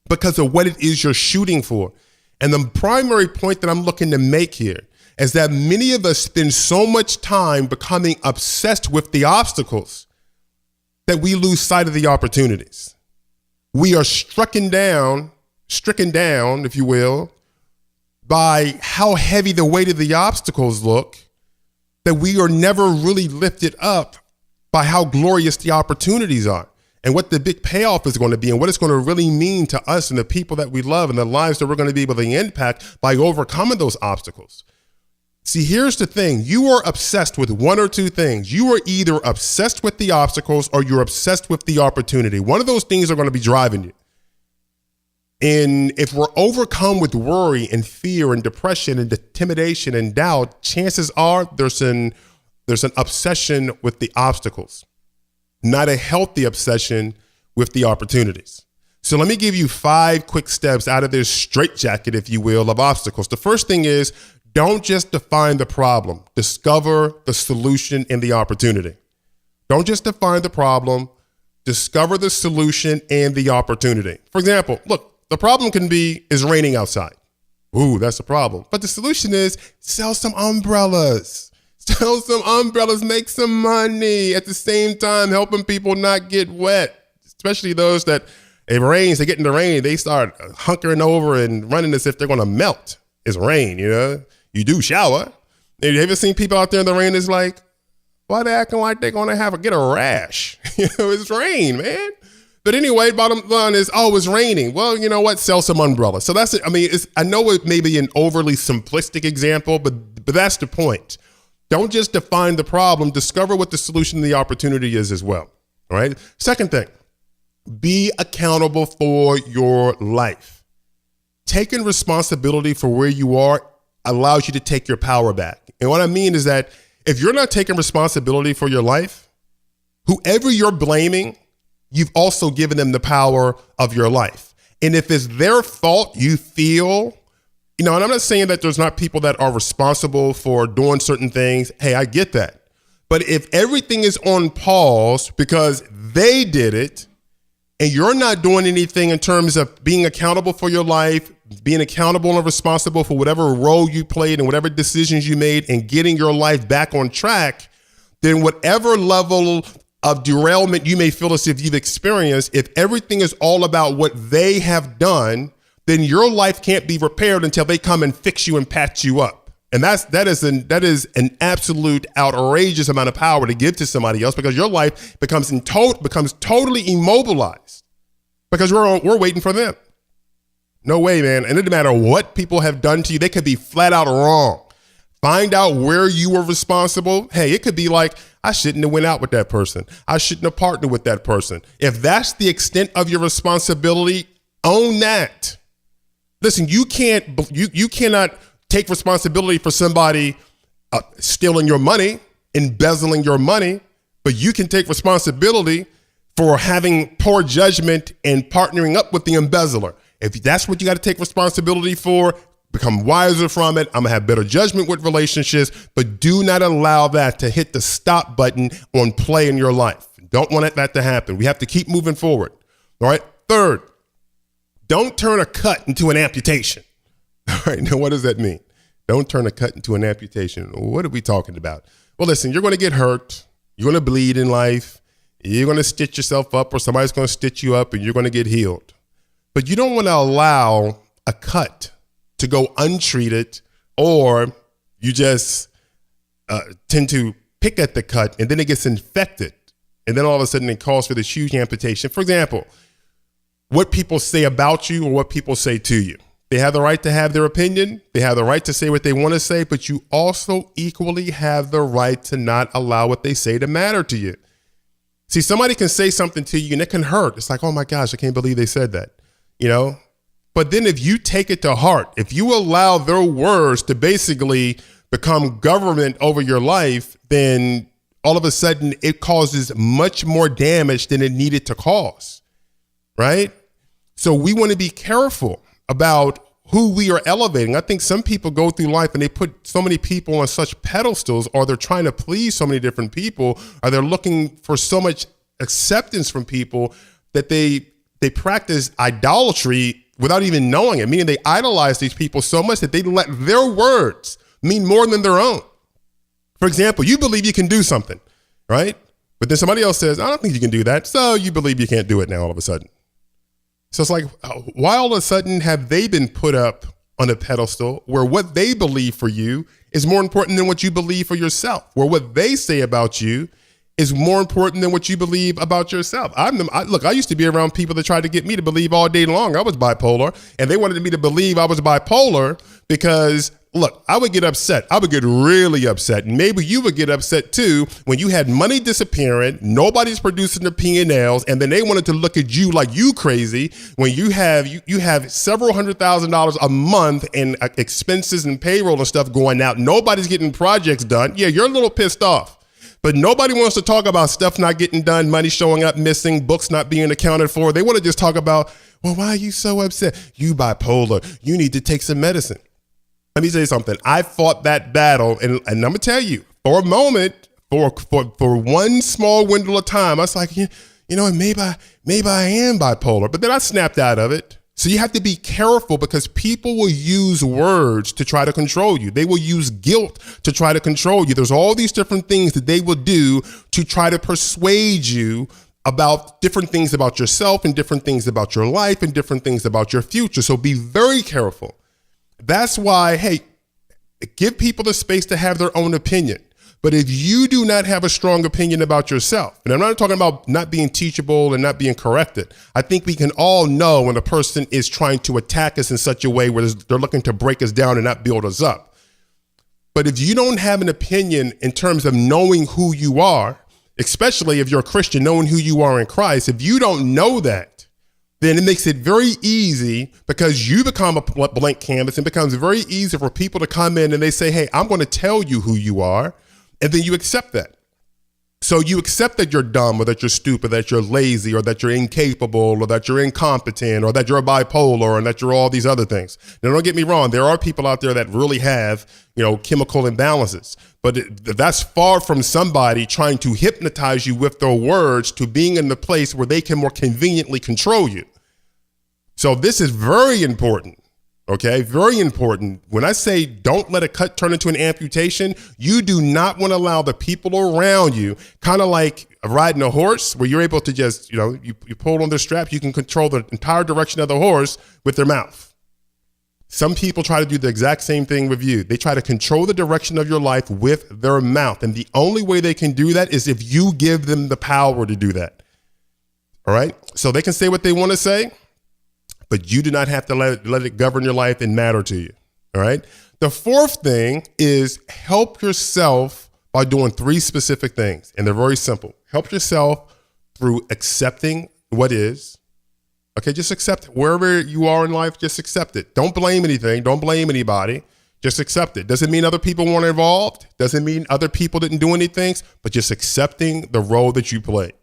because of what it is you're shooting for. And the primary point that I'm looking to make here is that many of us spend so much time becoming obsessed with the obstacles that we lose sight of the opportunities. We are stricken down, if you will, by how heavy the weight of the obstacles look, that we are never really lifted up by how glorious the opportunities are and what the big payoff is going to be and what it's going to really mean to us and the people that we love and the lives that we're going to be able to impact by overcoming those obstacles. See, here's the thing. You are obsessed with one or two things. You are either obsessed with the obstacles or you're obsessed with the opportunity. One of those things are going to be driving you. And if we're overcome with worry and fear and depression and intimidation and doubt, chances are there's an obsession with the obstacles, not a healthy obsession with the opportunities. So let me give you 5 quick steps out of this straitjacket, if you will, of obstacles. The first thing is, don't just define the problem. Discover the solution and the opportunity. Don't just define the problem. Discover the solution and the opportunity. For example, look, the problem is raining outside. Ooh, that's a problem. But the solution is sell some umbrellas. Sell some umbrellas, make some money. At the same time, helping people not get wet, especially those that it rains, they get in the rain, they start hunkering over and running as if they're going to melt. It's rain, You do shower. Have you ever seen people out there in the rain? It's like, why they acting like they're going to get a rash? It's rain, man. But anyway, bottom line is, it's raining. Well, you know what? Sell some umbrellas. So that's it. I mean, I know it may be an overly simplistic example, but that's the point. Don't just define the problem. Discover what the solution and the opportunity is as well. All right. Second thing, be accountable for your life. Taking responsibility for where you are allows you to take your power back. And what I mean is that if you're not taking responsibility for your life, whoever you're blaming, you've also given them the power of your life. And if it's their fault, you feel, and I'm not saying that there's not people that are responsible for doing certain things. Hey, I get that. But if everything is on pause because they did it, and you're not doing anything in terms of being accountable for your life, being accountable and responsible for whatever role you played and whatever decisions you made and getting your life back on track, then whatever level of derailment you may feel as if you've experienced, if everything is all about what they have done, then your life can't be repaired until they come and fix you and patch you up. And that is an absolute outrageous amount of power to give to somebody else, because your life becomes totally immobilized because we're waiting for them. No way, man. And it doesn't matter what people have done to you. They could be flat out wrong. Find out where you were responsible. Hey, it could be like, I shouldn't have went out with that person. I shouldn't have partnered with that person. If that's the extent of your responsibility, own that. Listen, you cannot take responsibility for somebody stealing your money, embezzling your money, but you can take responsibility for having poor judgment and partnering up with the embezzler. If that's what you got to take responsibility for, become wiser from it. I'm going to have better judgment with relationships, but do not allow that to hit the stop button on play in your life. Don't want that to happen. We have to keep moving forward. All right. Third, don't turn a cut into an amputation. All right. Now, what does that mean? Don't turn a cut into an amputation. What are we talking about? Well, listen, you're going to get hurt. You're going to bleed in life. You're going to stitch yourself up, or somebody's going to stitch you up, and you're going to get healed. But you don't want to allow a cut to go untreated, or you just tend to pick at the cut and then it gets infected. And then all of a sudden it calls for this huge amputation. For example, what people say about you or what people say to you. They have the right to have their opinion. They have the right to say what they want to say, but you also equally have the right to not allow what they say to matter to you. See, somebody can say something to you and it can hurt. It's like, oh my gosh, I can't believe they said that, you know? But then if you take it to heart, if you allow their words to basically become government over your life, then all of a sudden it causes much more damage than it needed to cause, right? So we want to be careful about who we are elevating. I think some people go through life and they put so many people on such pedestals, or they're trying to please so many different people, or they're looking for so much acceptance from people that they practice idolatry without even knowing it, meaning they idolize these people so much that they let their words mean more than their own. For example, you believe you can do something, right? But then somebody else says, I don't think you can do that. So you believe you can't do it now all of a sudden. So it's like, why all of a sudden have they been put up on a pedestal where what they believe for you is more important than what you believe for yourself, where what they say about you is more important than what you believe about yourself. Look, I used to be around people that tried to get me to believe all day long I was bipolar, and they wanted me to believe I was bipolar because, look, I would get upset. I would get really upset. And maybe you would get upset too when you had money disappearing, nobody's producing the P&Ls, and then they wanted to look at you like you crazy when you have several $100,000s a month in expenses and payroll and stuff going out. Nobody's getting projects done. Yeah, you're a little pissed off. But nobody wants to talk about stuff not getting done, money showing up missing, books not being accounted for. They want to just talk about, well, why are you so upset? You bipolar. You need to take some medicine. Let me say something. I fought that battle, and I'm going to tell you, for a moment, for one small window of time, I was like, maybe I am bipolar. But then I snapped out of it. So you have to be careful, because people will use words to try to control you. They will use guilt to try to control you. There's all these different things that they will do to try to persuade you about different things about yourself and different things about your life and different things about your future. So be very careful. That's why, hey, give people the space to have their own opinion. But if you do not have a strong opinion about yourself, and I'm not talking about not being teachable and not being corrected. I think we can all know when a person is trying to attack us in such a way where they're looking to break us down and not build us up. But if you don't have an opinion in terms of knowing who you are, especially if you're a Christian, knowing who you are in Christ, if you don't know that, then it makes it very easy, because you become a blank canvas. It becomes very easy for people to come in and they say, hey, I'm going to tell you who you are. And then you accept that. So you accept that you're dumb, or that you're stupid, that you're lazy, or that you're incapable, or that you're incompetent, or that you're bipolar, and that you're all these other things. Now, don't get me wrong. There are people out there that really have, chemical imbalances. But that's far from somebody trying to hypnotize you with their words to being in the place where they can more conveniently control you. So this is very important. Okay, very important. When I say don't let a cut turn into an amputation, you do not want to allow the people around you, kind of like riding a horse where you're able to just, you pull on their strap, you can control the entire direction of the horse with their mouth. Some people try to do the exact same thing with you. They try to control the direction of your life with their mouth. And the only way they can do that is if you give them the power to do that. All right. So they can say what they want to say, but you do not have to let it govern your life and matter to you. All right. The fourth thing is help yourself by doing 3 specific things. And they're very simple. Help yourself through accepting what is. Okay, just accept it. Wherever you are in life, just accept it. Don't blame anything. Don't blame anybody. Just accept it. Doesn't mean other people weren't involved. Doesn't mean other people didn't do anything, but just accepting the role that you played.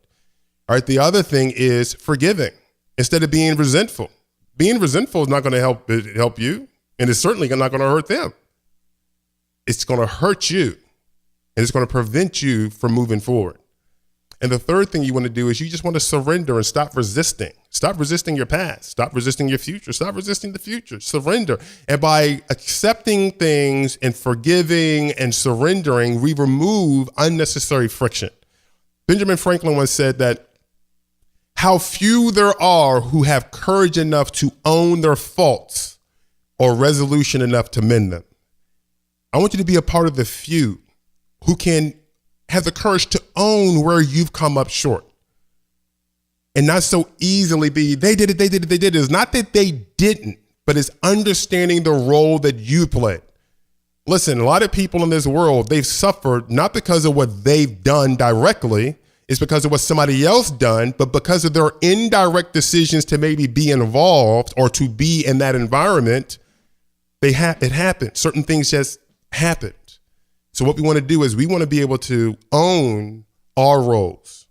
All right, the other thing is forgiving instead of being resentful. Being resentful is not going to help you, and it's certainly not going to hurt them. It's going to hurt you, and it's going to prevent you from moving forward. And the third thing you want to do is you just want to surrender and stop resisting. Stop resisting your past. Stop resisting your future. Stop resisting the future. Surrender. And by accepting things and forgiving and surrendering, we remove unnecessary friction. Benjamin Franklin once said that how few there are who have courage enough to own their faults or resolution enough to mend them. I want you to be a part of the few who can have the courage to own where you've come up short and not so easily be, they did it. It's not that they didn't, but it's understanding the role that you played. Listen, a lot of people in this world, they've suffered not because of what they've done directly, it's because of what somebody else done, but because of their indirect decisions to maybe be involved or to be in that environment, it happened. Certain things just happened. So what we want to do is we want to be able to own our roles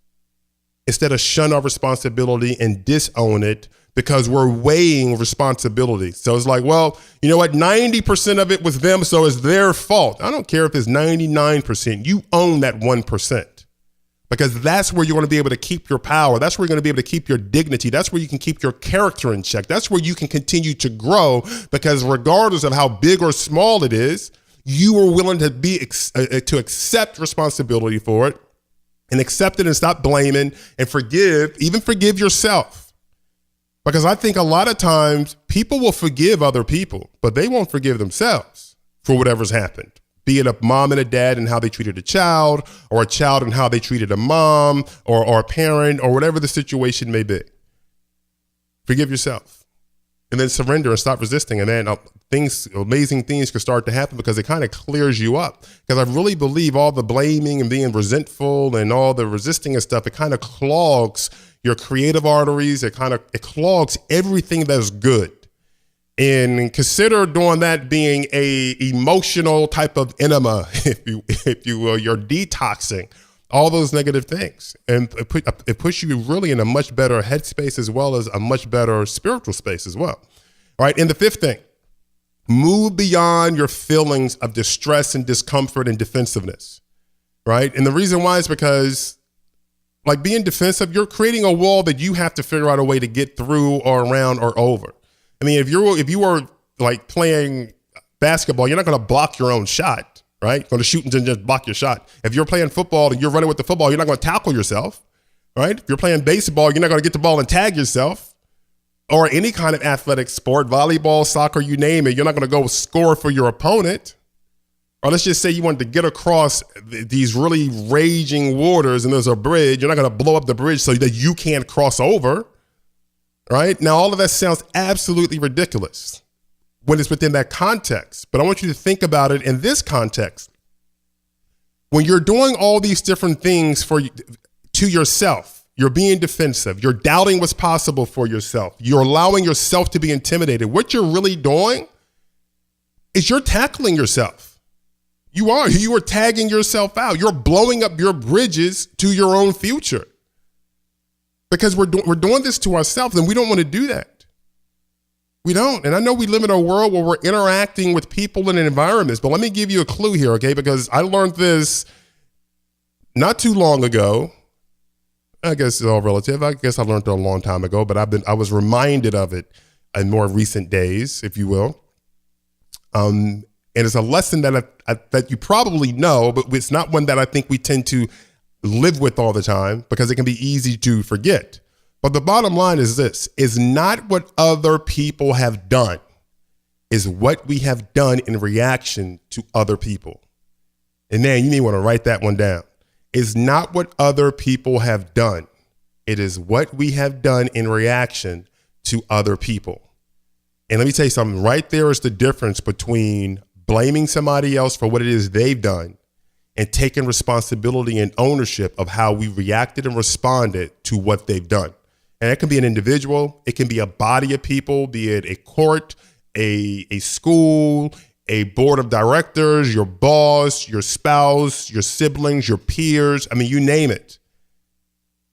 instead of shun our responsibility and disown it because we're weighing responsibility. So it's like, well, you know what? 90% of it was them, so it's their fault. I don't care if it's 99%. You own that 1% because that's where you're going to be able to keep your power. That's where you're going to be able to keep your dignity. That's where you can keep your character in check. That's where you can continue to grow because regardless of how big or small it is, you are willing to to accept responsibility for it and accept it and stop blaming and forgive yourself. Because I think a lot of times people will forgive other people, but they won't forgive themselves for whatever's happened. Be it a mom and a dad and how they treated a child, or a child and how they treated a mom or a parent, or whatever the situation may be. Forgive yourself and then surrender and stop resisting. And then amazing things can start to happen because it kind of clears you up. Because I really believe all the blaming and being resentful and all the resisting and stuff, it kind of clogs your creative arteries. It clogs everything that's good. And consider doing that being a emotional type of enema, if you will. You're detoxing all those negative things, and it puts you really in a much better headspace as well as a much better spiritual space as well. All right. And the fifth thing, move beyond your feelings of distress and discomfort and defensiveness. Right. And the reason why is because, like, being defensive, you're creating a wall that you have to figure out a way to get through or around or over. I mean, if you were like playing basketball, you're not going to block your own shot, right? You're going to shoot and just block your shot. If you're playing football and you're running with the football, you're not going to tackle yourself, right? If you're playing baseball, you're not going to get the ball and tag yourself. Or any kind of athletic sport, volleyball, soccer, you name it, you're not going to go score for your opponent. Or let's just say you wanted to get across these really raging waters and there's a bridge. You're not going to blow up the bridge so that you can't cross over. Right? Now, all of that sounds absolutely ridiculous when it's within that context, but I want you to think about it in this context. When you're doing all these different things to yourself, you're being defensive, you're doubting what's possible for yourself, you're allowing yourself to be intimidated. What you're really doing is you're tackling yourself. You are tagging yourself out. You're blowing up your bridges to your own future. Because we're doing this to ourselves, and we don't want to do that. We don't. And I know we live in a world where we're interacting with people and environments, but let me give you a clue here, okay? Because I learned this not too long ago. I guess it's all relative. I guess I learned it a long time ago, but I was reminded of it in more recent days, if you will. And it's a lesson that you probably know, but it's not one that I think we tend to live with all the time because it can be easy to forget. But the bottom line is this, is not what other people have done, is what we have done in reaction to other people. And man, you may want to write that one down. It's not what other people have done. It is what we have done in reaction to other people. And let me tell you something, right there is the difference between blaming somebody else for what it is they've done and taking responsibility and ownership of how we reacted and responded to what they've done. And it can be an individual, it can be a body of people, be it a court, a school, a board of directors, your boss, your spouse, your siblings, your peers. I mean, you name it.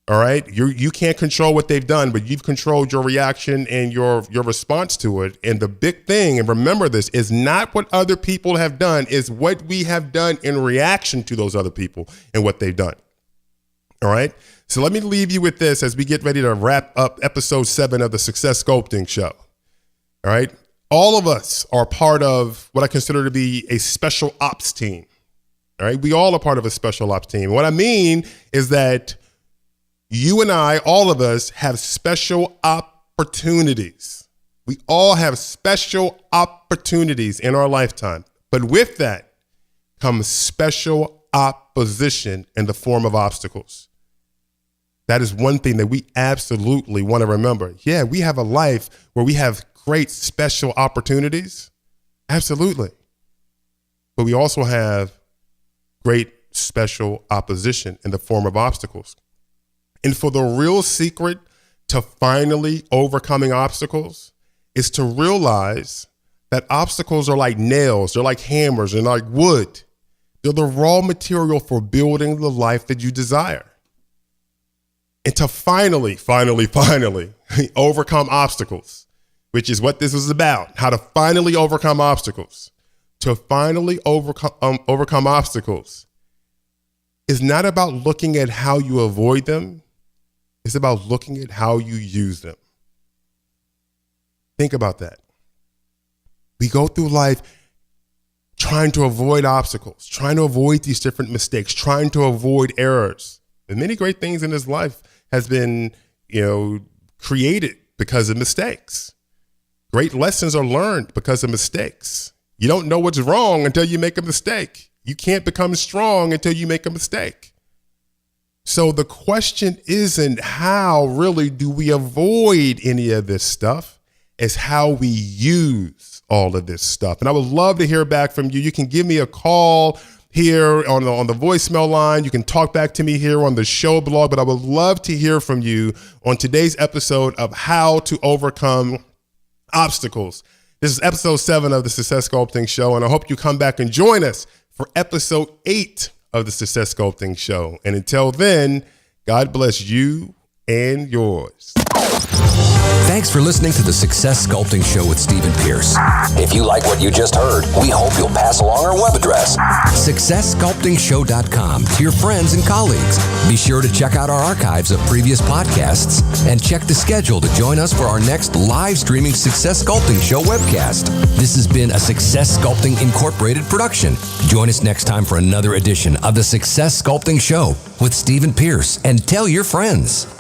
All right. You can't control what they've done, but you've controlled your reaction and your response to it. And the big thing, and remember this, is not what other people have done, is what we have done in reaction to those other people and what they've done. All right. So let me leave you with this as we get ready to wrap up episode 7 of the Success Sculpting Show. All right. All of us are part of what I consider to be a special ops team. All right. We all are part of a special ops team. What I mean is that you and I, all of us, have special opportunities. We all have special opportunities in our lifetime. But with that comes special opposition in the form of obstacles. That is one thing that we absolutely want to remember. Yeah, we have a life where we have great special opportunities. Absolutely. But we also have great special opposition in the form of obstacles. And for the real secret to finally overcoming obstacles is to realize that obstacles are like nails, they're like hammers, and like wood. They're the raw material for building the life that you desire. And to finally overcome obstacles, which is what this is about, how to finally overcome obstacles. To finally overcome obstacles is not about looking at how you avoid them. It's about looking at how you use them. Think about that. We go through life trying to avoid obstacles, trying to avoid these different mistakes, trying to avoid errors. And many great things in this life has been, created because of mistakes. Great lessons are learned because of mistakes. You don't know what's wrong until you make a mistake. You can't become strong until you make a mistake. So the question isn't how really do we avoid any of this stuff, it's how we use all of this stuff. And I would love to hear back from you. You can give me a call here on the voicemail line. You can talk back to me here on the show blog, but I would love to hear from you on today's episode of how to overcome obstacles. This is episode 7 of the Success Sculpting Show, and I hope you come back and join us for episode 8 of the Success Sculpting Show. And until then, God bless you and yours. Thanks for listening to the Success Sculpting Show with Stephen Pierce. If you like what you just heard, we hope you'll pass along our web address, successsculptingshow.com, to your friends and colleagues. Be sure to check out our archives of previous podcasts and check the schedule to join us for our next live streaming Success Sculpting Show webcast. This has been a Success Sculpting Incorporated production. Join us next time for another edition of the Success Sculpting Show with Stephen Pierce, and tell your friends.